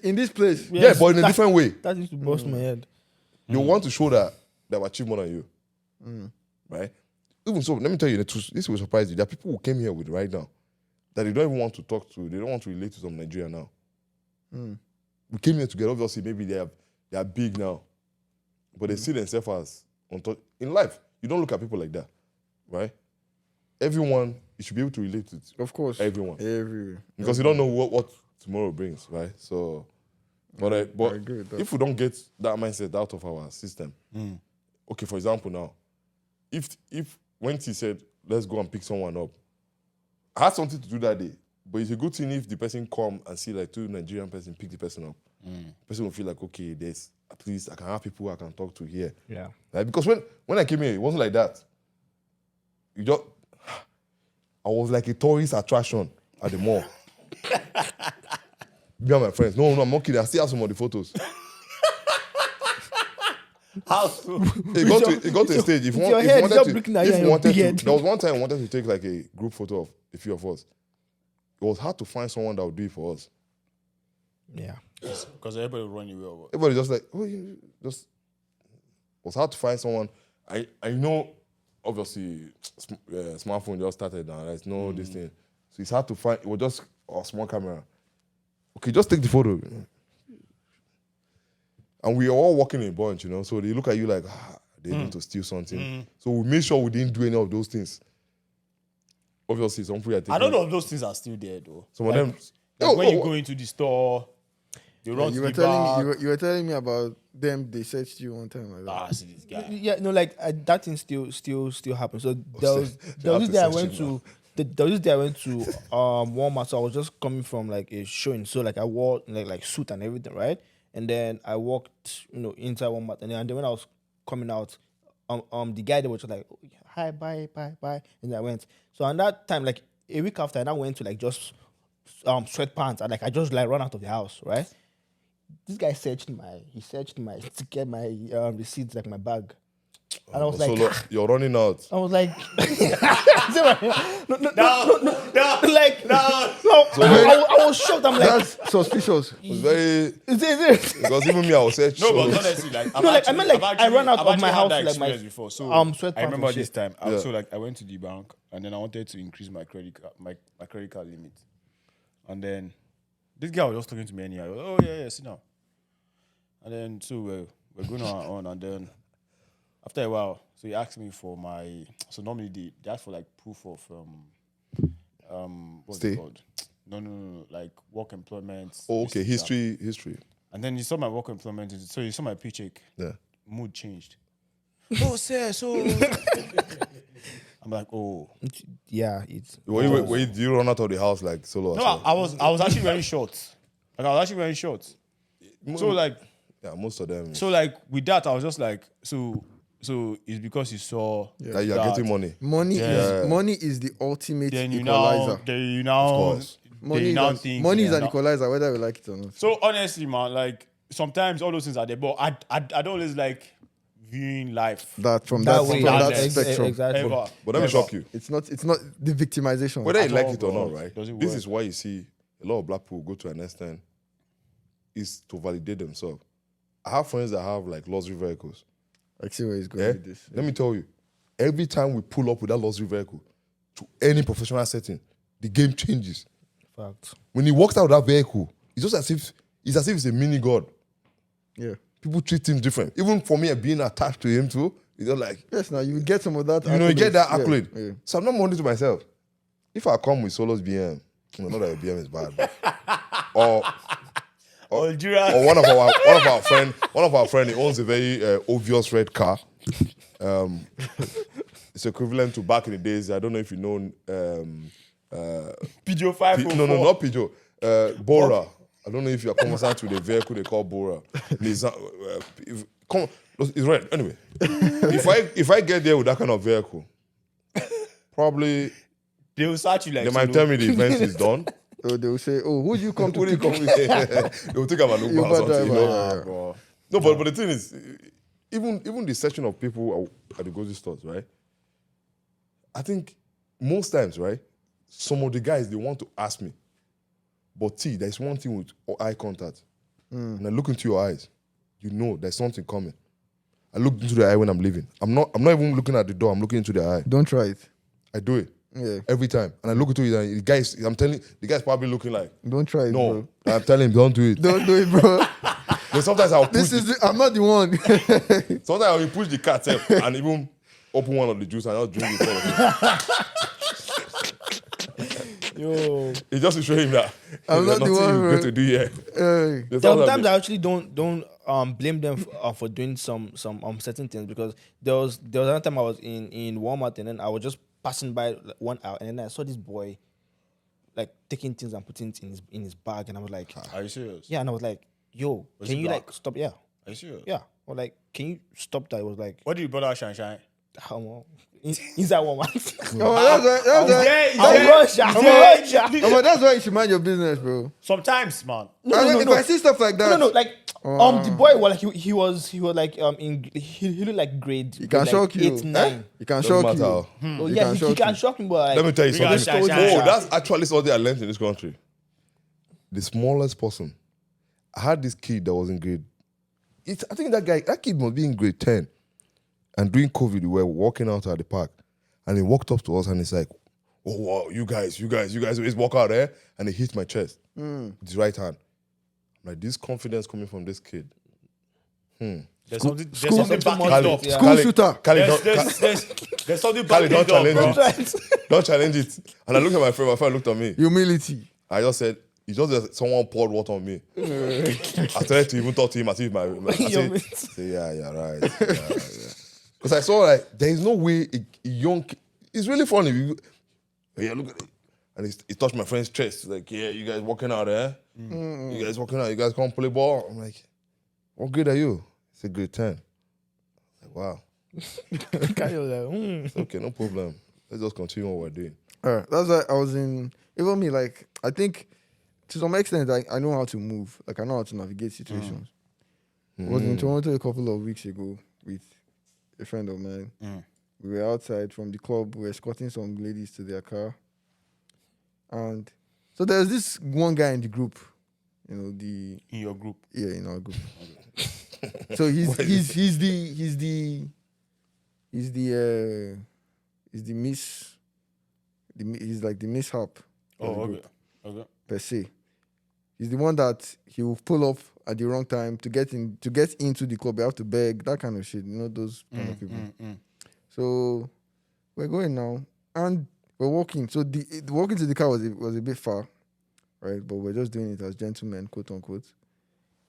In this place. Yeah, but in a different way. That used to bust my head. They want to show that they've achieved more than you. Right? Even so, let me tell you, this will surprise you. There are people who came here with right now that they don't even want to talk to. They don't want to relate to some Nigeria now. We came here together. Obviously, maybe they are big now. But they see themselves as on top. In life, you don't look at people like that. Right? Everyone, you should be able to relate to Of course. everyone. Everywhere. Because you don't know what tomorrow brings, right? So, but I agree with that. if we don't get that mindset out of our system, okay, for example, now, if when he said, let's go and pick someone up, I had something to do that day, but it's a good thing if the person come and see like 2 Nigerian person pick the person up. The person will feel like, okay, there's at least I can have people I can talk to here. Yeah. Right? Because when I came here, it wasn't like that. I was like a tourist attraction at the mall. Me and my friends. No, I'm not kidding. I still have some of the photos. How so? It got to a stage. If your head, stop looking at your big head. there was one time I wanted to take like a group photo of a few of us. It was hard to find someone that would do it for us. Yeah. Because everybody will run you over. Everybody just like, oh yeah, just. It was hard to find someone. I know, obviously, smartphone just started now. There's no this thing, so it's hard to find. It was just a small camera. Okay, just take the photo. And we are all walking in a bunch, so they look at you like, they need to steal something. So we made sure we didn't do any of those things. Obviously, some people are taking... I don't know if those things are still there, though. Some of them... Like when you oh. go into the store, you run You to were the back. telling me you were telling me about them. They searched you one time like that. Ah, see this guy. Yeah, no, like that thing still happens. So there was have this to day I search went him to there was this day I went to Walmart. So I was just coming from like a showing. So like I wore like suit and everything, right? And then I walked, inside Walmart, and then when I was coming out, the guy there was just like, hi, bye, and then I went. So on that time, like a week after, I now went to like just sweatpants, and like I just like run out of the house, right? This guy searched my to get my receipts, like my bag, and I was like, you're running out. I was like, no, like, No. no, I was shocked. I'm like, That's suspicious. It's very is it? because even me, I was search. No, so- but honestly, like, No, like, I meant, like, I ran out I've of my actually had house, that like, my, experience before. So sweatpants I remember and this shit. time. Yeah. So like, I went to the bank and then I wanted to increase my credit card, my credit card limit, and then this guy was just talking to me anyhow. Oh yeah, sit down. And then so we're going on, and then after a while, so he asked me for my. So normally they ask for like proof of what's Stay. it called? No, like work employment. Oh, okay, this, that. history. And then he saw my work employment. So he saw my paycheck. Yeah. Mood changed. Oh, sir, so I'm like, oh. Yeah, it's Wait, do you run out of the house like solo? No, I was actually wearing shorts. Like I was actually wearing shorts. So like most of them. so like with that, I was just like, so it's because you saw that you're that, getting money. Money is the ultimate Then you equalizer. now Of course. Money, you now is, think money is you're an not- equalizer, whether we like it or not. So honestly, man, like sometimes all those things are there, but I don't always like viewing life That from that that, way. from that Ex- spectrum. Exactly. ever. But let me Ever. shock you. It's not the victimization. Whether you At like all, it or bro. not, right? Doesn't This work. is why you see a lot of black people go to an extent is to validate themselves. I have friends that have like luxury vehicles. I see where he's going Yeah? with this. Let me tell you, every time we pull up with that luxury vehicle to any professional setting, the game changes. fact. When he walks out of that vehicle, it's just as if it's a mini god. Yeah. People treat him different. Even for me, being attached to him too, it's just like Yes, now you get some of that. you get that Yeah, accolade. yeah. So I'm not money to myself. If I come with Solo's BM, not that your BM is bad, but- or one of our friend, he owns a very obvious red car. It's equivalent to back in the days. I don't know if you know. Peugeot 504. No, not Peugeot. Bora. I don't know if you're conversant with a vehicle they call Bora. It's red. Anyway, if I get there with that kind of vehicle, probably They will search you like they might tell me the event is done. So they will say, "Oh, who do you come to?" Who do you come with? They will think I'm an Uber Uber or something. You driver, know? yeah. Bro. No, but the thing is, even the section of people at the grocery stores, right? I think most times, right, some of the guys they want to ask me, but there's one thing with eye contact, and I look into your eyes, you know there's something coming. I look into the eye when I'm leaving. I'm not even looking at the door. I'm looking into the eye. Don't try it. I do it Yeah. every time, and I look into it. And the guy's probably looking like, Don't try it, no. bro. I'm telling him, don't do it. Don't do it, bro. Then sometimes I'll push. I'm not the one. Sometimes I will push the cat and even open one of the juice and I'll drink it. All of it. Yo. It's just to show him that I'm there's not the nothing one, you bro. get to do here. Hey. There's Sometimes I actually don't blame them for doing some certain things, because there was another time I was in Walmart, and then I was just passing by 1 hour, and then I saw this boy like taking things and putting it in his bag, and I was like, Are you serious? yeah, and I was like, yo, Was can it you black? like stop? Yeah, Are you serious? yeah, or like, can you stop that? It was like, What do you brother shine? inside Walmart. That's why you should mind your business, bro. Sometimes, man. If I see stuff like that, No, like the boy, well, like he was like he looked like grade. he can like shock you. 8, 9. He can Doesn't shock matter. you. Oh He yeah, can he shock can you. shock me, but like, Let me tell you We got something. shine. Oh, that's actually something I learned in this country. The smallest person. I had this kid that was in grade. I think that kid must be in grade 10. And during COVID, we were walking out at the park. And he walked up to us and he's like, oh, wow, you guys, always walk out there. And he hit my chest with his right hand. I'm like, this confidence coming from this kid. There's something something backing more it up. to it, yeah. School shooter. There's something Kali, backing don't it up, challenge bro. it. Don't challenge it. And I looked at my friend looked at me. Humility. I just said, It's just that someone poured water on me. I started to even talk to him as if I Your say, yeah, right. Because I saw like there is no way a young it's really funny. Yeah, look at it. And he touched my friend's chest. He's like, yeah, you guys working out, eh? You guys working out, you guys can't play ball. I'm like, what grade are you? He said grade 10. I'm like, wow. It's okay, no problem. Let's just continue what we're doing. That's why I was in. Even me, like I think to some extent, I know how to move. Like I know how to navigate situations. I was in Toronto a couple of weeks ago with a friend of mine. We were outside from the club. We were escorting some ladies to their car, and so there's this one guy in the group. You know In your group. Yeah, in our group. So he's the he's like the mishap. Oh, okay. Per se. He's the one that he will pull up at the wrong time to get into the club. You have to beg, that kind of shit. You know, those kind of people. So we're going now and we're walking. So the walking to the car was a bit far, right? But we're just doing it as gentlemen, quote unquote.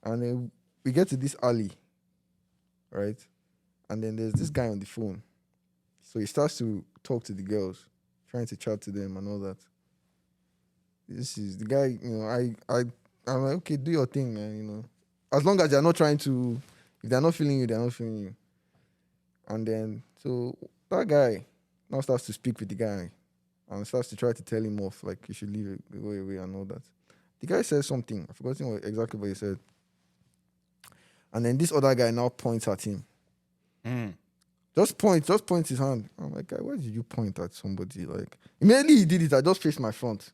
And then we get to this alley, right? And then there's this guy on the phone. So he starts to talk to the girls, trying to chat to them and all that. This is the guy, you know, I'm like, okay, do your thing, man, you know. As long as they're not trying to, if they're not feeling you, they're not feeling you. And then, so that guy now starts to speak with the guy and starts to try to tell him off, like, you should leave it, go away and all that. The guy says something, I've forgotten exactly what he said. And then this other guy now points at him. Just points his hand. I'm like, guy, why did you point at somebody? Like, immediately he did it, I just faced my front.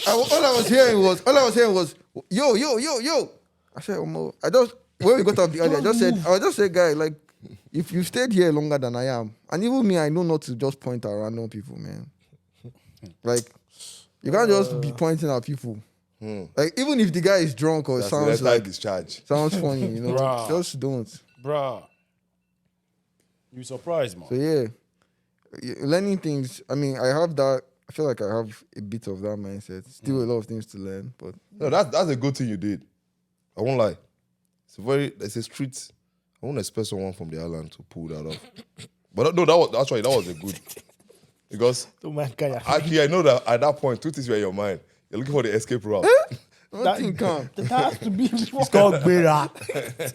All I was hearing was, yo. I said, when we got off the alley, I just said, guy, like, if you stayed here longer than I am, and even me, I know not to just point at random people, man. Like, you can't just be pointing at people. Like, even if the guy is drunk or sounds funny, you know, Bruh. just don't. Bruh. You surprised, man. So yeah, learning things. I mean, I have that. I feel like I have a bit of that mindset. Still a lot of things to learn, but No, that's a good thing you did. I won't lie. It's a street. I won't expect someone from the island to pull that off. But no, that was a good. Because actually, I know that at that point, two things were in your mind. You're looking for the escape route. nothing can. That has to be. It's called Bera.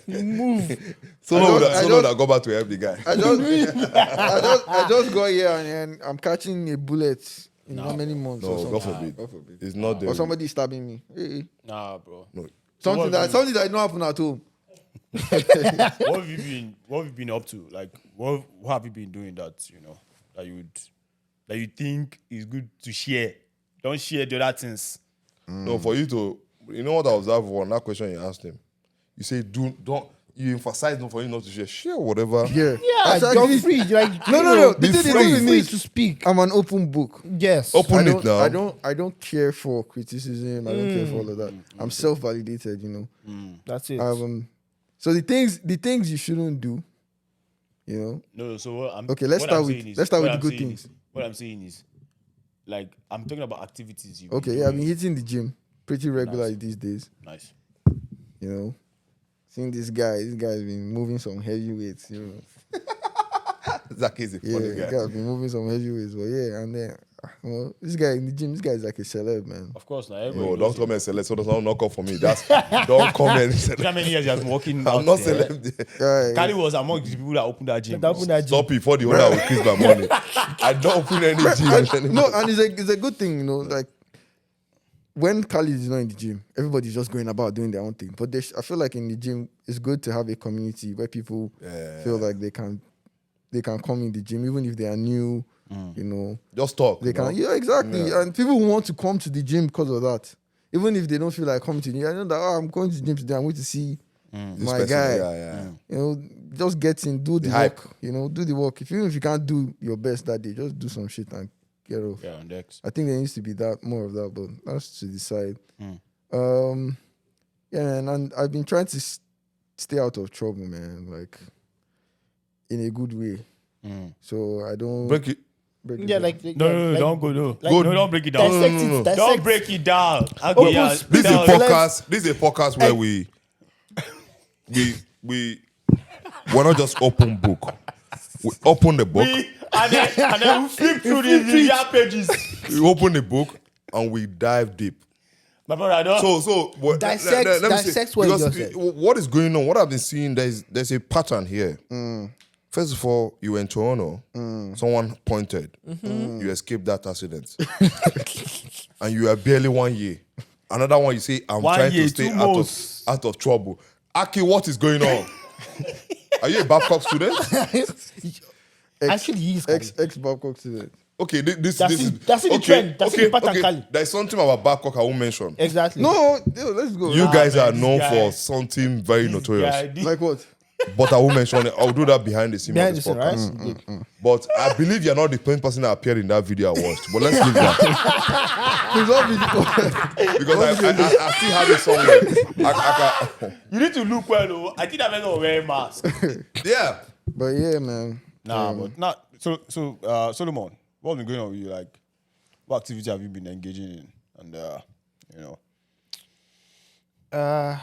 You move. Someone that go back to help the guy. I just got here and then I'm catching a bullet in not many months. No, or God something. forbid. It's not there. Or somebody stabbing me. Hey. Nah, bro. No. Something that don't happen at home. What have you been up to? Like, what have you been doing that, you know, that you think is good to share? Don't share the other things. No, for you to, you know what I observed on that question you asked him? You say, you emphasize not for you not to share whatever. Yeah. Yeah, you're free. You're like, No. Be The thing free. with me free is to speak. I'm an open book. Yes. Open it now. I don't care for criticism. I don't care for all of that. I'm self-validated, you know. That's it. So the things you shouldn't do, you know. No, so what I'm Okay, let's what start I'm with- saying is- let's start what with I'm the good saying things. is- What I'm saying is, like, I'm talking about activities. Okay, yeah, I've been hitting the gym pretty regularly these days. Nice. You know, seeing this guy's been moving some heavy weights. You know, Zach is a yeah, funny this guy. guy's been moving some heavy weights. But yeah, and then this guy in the gym, this guy is like a celeb, man. Of course, now No, everybody. don't come and select. So don't knock off for me. Don't come and Look select. how many years you have been working. I'm out not there. select. Yeah, Kali was among the people that opened that gym. That open that gym. Stop it before the owner will increase my money. I don't open any gym anymore. no, and it's a good thing, you know, like when Khalid is not in the gym, everybody's just going about doing their own thing. But I feel like in the gym, it's good to have a community where people feel like they can come in the gym, even if they are new, you know. Just talk. They you know? can, yeah, exactly. Yeah. And people want to come to the gym because of that. Even if they don't feel like coming to the gym, I know that, I'm going to the gym today, I'm going to see This my person, guy. Yeah. You know, just get in, do the hype. work. You know, do the work. Even if you can't do your best that day, just do some shit and get off. Yeah, on decks. I think there needs to be more of that, but that's to decide. Yeah, and I've been trying to stay out of trouble, man. Like in a good way. So I don't. Break it. Break it Yeah, down. like No, don't go. No, like- no, don't break it down. Dissect No, no, it. no. Dissect. Don't break it down. Okay, Opus- yeah, This is a tell- podcast. This is a podcast where we we're not just open book. We open the book. and then we flip through the media pages. We open the book and we dive deep. My brother, I don't. So what, Dissect- let me dissect say, what you because just said. what is going on? What I've been seeing, there's a pattern here. First of all, you were in Toronto. Someone pointed. You escaped that accident, and you are barely 1 year. Another one, you say, I'm 1 trying year, to stay 2 out months. of trouble. Aki, what is going on? Are you a Babcock student? Actually, he's Ex Babcock student. Okay, this That's is it- that's it, the okay, trend. That's okay, the pattern, okay. Kali. There's something about Babcock I won't mention. exactly. No, dude, let's go. You guys man, are this known guy- for something very notorious. Yeah, this- Like what? But I won't mention it. I'll do that behind the scene behind of the this scene, podcast. right? Good. But I believe you're not the same person that appeared in that video I watched. But let's leave that. Please don't be- Because I still have it somewhere. you need to look well, though. I think that man will wear a mask. Yeah. But yeah, man. Nah, but not so. Solomon, what's been going on with you? Like, what activity have you been engaging in? And you know, Yeah,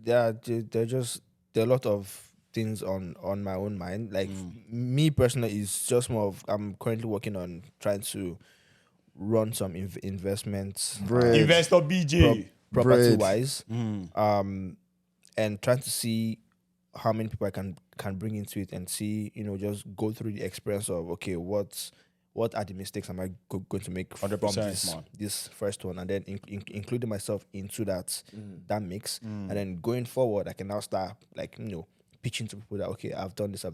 there are a lot of things on my own mind. Like me personally, is just more of I'm currently working on trying to run some investments, Bread. Investor BJ. property Bread. wise, and trying to see how many people I can bring into it and see, just go through the experience of, okay, what are the mistakes am I going to make from 100%, man. this first one, and then including myself into that mix, and then going forward I can now start pitching to people that, okay, I've done this.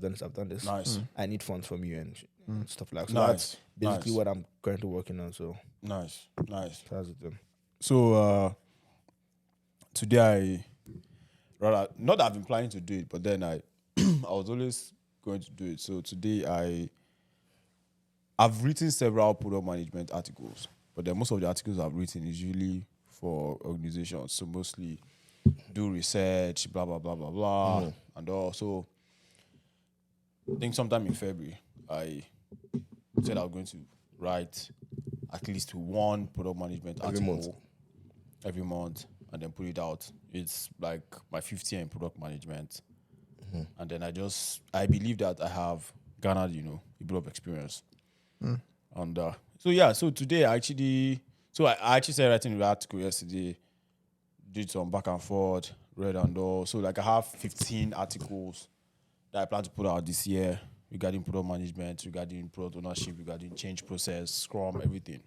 Nice. I need funds from you and stuff like that. So Nice. that's basically Nice. what I'm currently working on. So Nice. that's it. So today not that I've been planning to do it, but then I was always going to do it. So today I've written several product management articles, but then most of the articles I've written is usually for organizations. So mostly do research, blah blah blah blah blah, and also I think sometime in February I said I was going to write at least one product management article every month and then put it out. It's like my 5th year in product management. And then I believe that I have garnered, a bit of experience. And so today I actually started writing the article yesterday, did some back and forth, read and all. So I have 15 articles that I plan to put out this year regarding product management, regarding product ownership, regarding change process, Scrum, everything.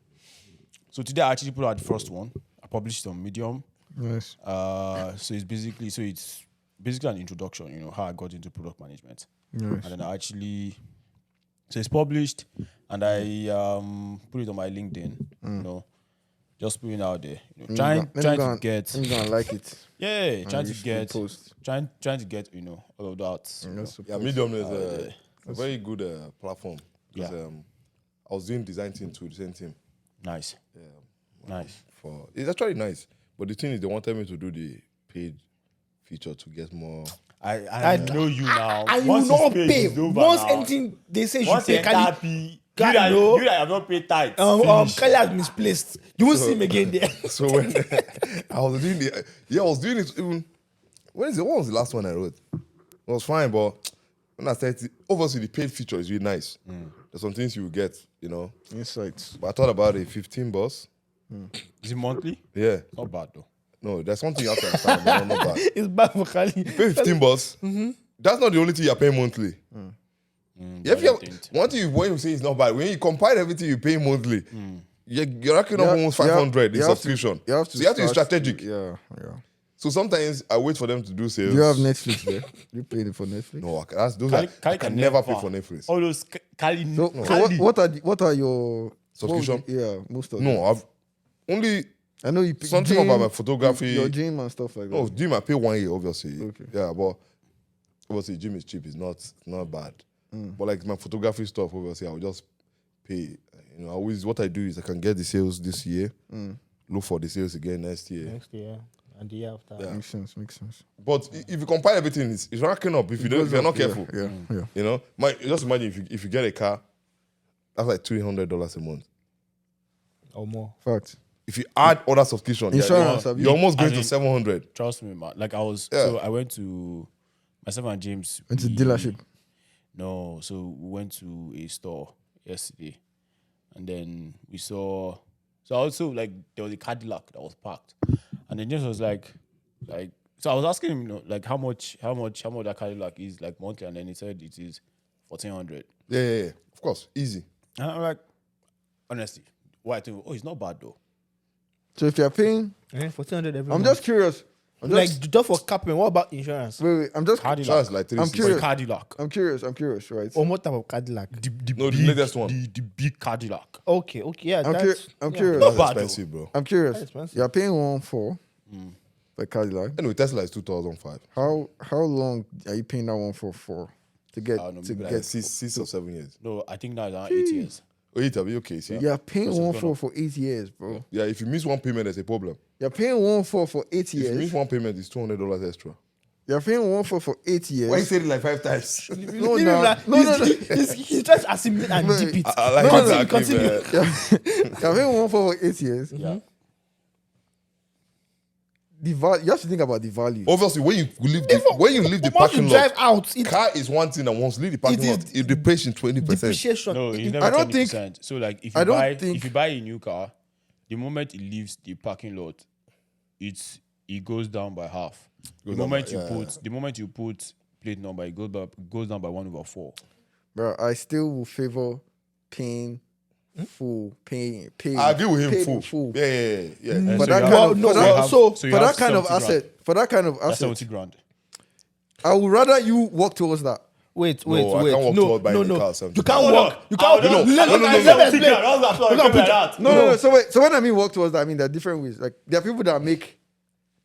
So today I actually put out the first one. I published it on Medium. Nice. So it's basically an introduction, how I got into product management. Nice. And then so it's published, and I put it on my LinkedIn, just putting it out there, trying to get, I'm gonna like it. trying you to should get, post. trying to get, all of that. Yeah, Medium is a very good platform. Because I was doing design team too, the same team. Nice. Nice. It's actually nice. But the thing is, they wanted me to do the paid feature to get more. I know you now. And you Once will it's not paid, pay. it's over Once now. anything they say you should Once pay, you enter P, Kali, you that have not paid tithes. finish. Kali has misplaced. You won't see him again there. So when I was doing it even. What was the last one I wrote? It was fine, but when I started, obviously the paid feature is really nice. There's some things you will get, Insights. But I thought about it, 15 boss. Is it monthly? Yeah. Not bad though. No, there's something you have to understand. But not bad. It's bad for Kali. Pay 15 boss. That's not the only thing you're paying monthly. One thing when you say it's not bad, when you compile everything you pay monthly, you're racking up almost 500 in subscription. You have to be strategic. Yeah. So sometimes I wait for them to do sales. Do you have Netflix there? You paying for Netflix? No, Kali I can never pay for Netflix. All those Kali. So what are your Subscription? most of them. No, I've only I know you something about my photography. your gym and stuff like that. No, gym I pay 1 year, obviously. Okay. Yeah, but obviously gym is cheap. It's not bad. But like my photography stuff, obviously I'll just pay. What I do is I can get the sales this year, look for the sales again next year. Next year and the year after. Yeah. Makes sense. But if you compile everything, it's racking up if you're not careful. Yeah. Just imagine if you get a car That's like $300 a month. or more. Fact. If you add other subscriptions, Insurance, you're almost going As to in- 700. Trust me, man. Like I was, Yeah. so I went to myself and James. Into we- dealership. No, so we went to a store yesterday, and then we saw. So also like there was a Cadillac that was parked, and then James was like. So I was asking him, like how much that Cadillac is like monthly, and then he said it is 1,400. Yeah. Of course, easy. And I'm like, honestly, why? I think, it's not bad though. So if you're paying, 1,400 every I'm month. just curious. like just for capping. What about insurance? Wait. I'm just. Cadillac. Charge like I'm 360. curious. Cadillac. I'm curious, right? Or what type of Cadillac? No, the latest one. The big Cadillac. Okay, yeah. I'm That's curious. That's bad, though. expensive, bro. I'm curious. That's expensive. You're paying 1.4 for Cadillac. Anyway, Tesla is 2005. How long are you paying that 1.4 for to get I don't know, to maybe Like get? 6 or 7 years. No, I think now it's around 8 years. Oh, it'll be okay. See, You're paying Because it's 1.4 for 8 years, bro. yeah. If you miss one payment, there's a problem. You're paying 1.4 for 8 If you years. miss one payment, it's $200 extra. You're paying 1.4 for 8 years. said it like 5 times? No, He's trying to assimilate and No, dip it. I like No, it. continue. Man. You're paying 1.4 for 8 years. Yeah. The value. You have to think about the value. Obviously, when you leave the Once you parking drive lot, out, it car is one thing, and once you leave the parking It lot, is it depreciates 20%. depreciation. No, it's I never don't think- 20%. So like if I you don't buy think- if you buy a new car, the moment it leaves the parking lot, it goes down by half. The down moment by- you yeah, put the moment you put plate number, it goes down by 1/4. Bro, I still will favor paying full, paying. I agree with him paid in full. Yeah. But So that you kind have- of, no, for so that, you have- so for you that have kind of 70 grand. asset, for that kind of That's asset, 70 grand. I would rather you work towards that. Wait. I can't walk No, toward buying no, the no. car, 70. You can't Hold walk. on. You can't. No, Let me explain. No, No. So when I mean work towards that, I mean there are different ways. Like there are people that make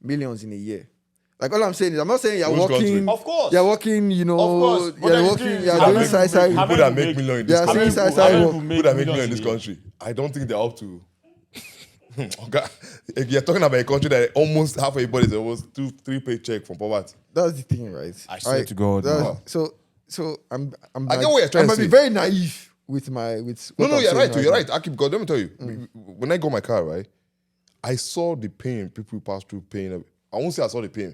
millions in a year. Like all I'm saying is, I'm not saying you're Which working. country? Of course. You're working. You know, Of course. But you're then working. you do- You're how doing many side side people work. People that make million in this Yeah, country. saying side side work. People that make million in this country. I don't think they're up to. Okay. If you're talking about a country that almost half of everybody is almost 2-3 paycheck from poverty. That's the thing, right? I swear to God, that's- no. So I'm. I get what you're trying I'm to gonna be say. very naive with my with. No, what I'm you're saying right. You're now. right. I keep going. Let me tell you. When I got my car, right, I saw the pain people pass through pain. I won't say I saw the pain.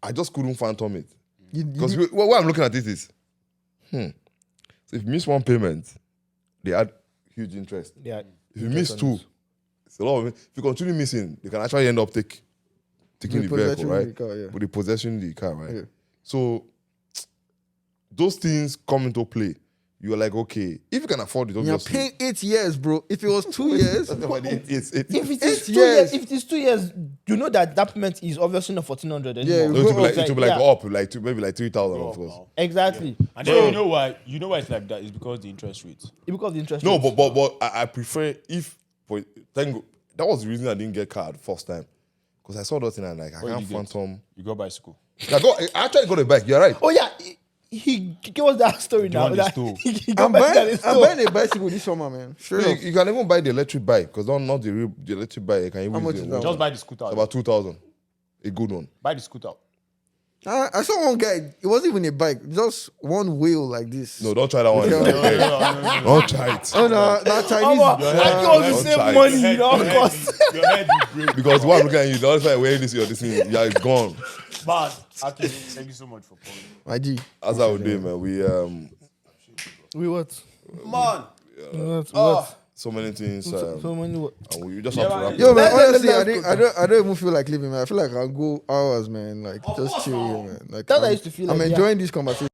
I just couldn't phantom it. Because what I'm looking at this is, so if you miss one payment, they add huge interest. Yeah. If you miss two, it's a lot of it. If you continue missing, they can actually end up taking the vehicle, Repossession right? the car, yeah. With the possession the car, right? Yeah. So those things come into play. You're like, okay, if you can afford it, You're obviously. paying 8 years, bro. If it was 2 years, It's If it is 2 years. years, if it is 2 years, you know that payment is obviously not 1,400 anymore. Yeah, no, it will be like, It's it will be like yeah, up, like maybe like 3,000, of course. exactly. And then you know why? You know why it's like that? It's because the interest rates. Because the interest. No, rates. but I prefer if thank God, that was the reason I didn't get car the first time. Because I saw that thing and like I What can't did you get? phantom. You got bicycle. I actually got a bike, you're right. Oh yeah, he gave us that story now. one they That stole. he got I'm back that he I'm stole. buying a bicycle this summer, man. Straight You, up. you can even buy the electric bike because not the electric bike. You can even How much use is it. that It's Just buy the scooter. about 2,000. A good one. Buy the scooter. I saw one guy. It wasn't even a bike, just one wheel like this. No, don't try that one. Okay. Hey, don't try it. Oh no, that Chinese. Omo, I don't was the try same it. money, you know, of course. Your head will break. Because what I'm looking at you, the other side wearing this, this thing, yeah, it's gone. Man, Aki, thank you so much for calling. My G. That's how we do, man. We We what? Man, What? so many things. So many what? And we just have to wrap it Yo, up. man, honestly, let's I don't even feel like leaving, man. I feel like I'll go hours, man. Like just chill here, man. Like That's how I used to feel I'm like, yeah. enjoying this conversation.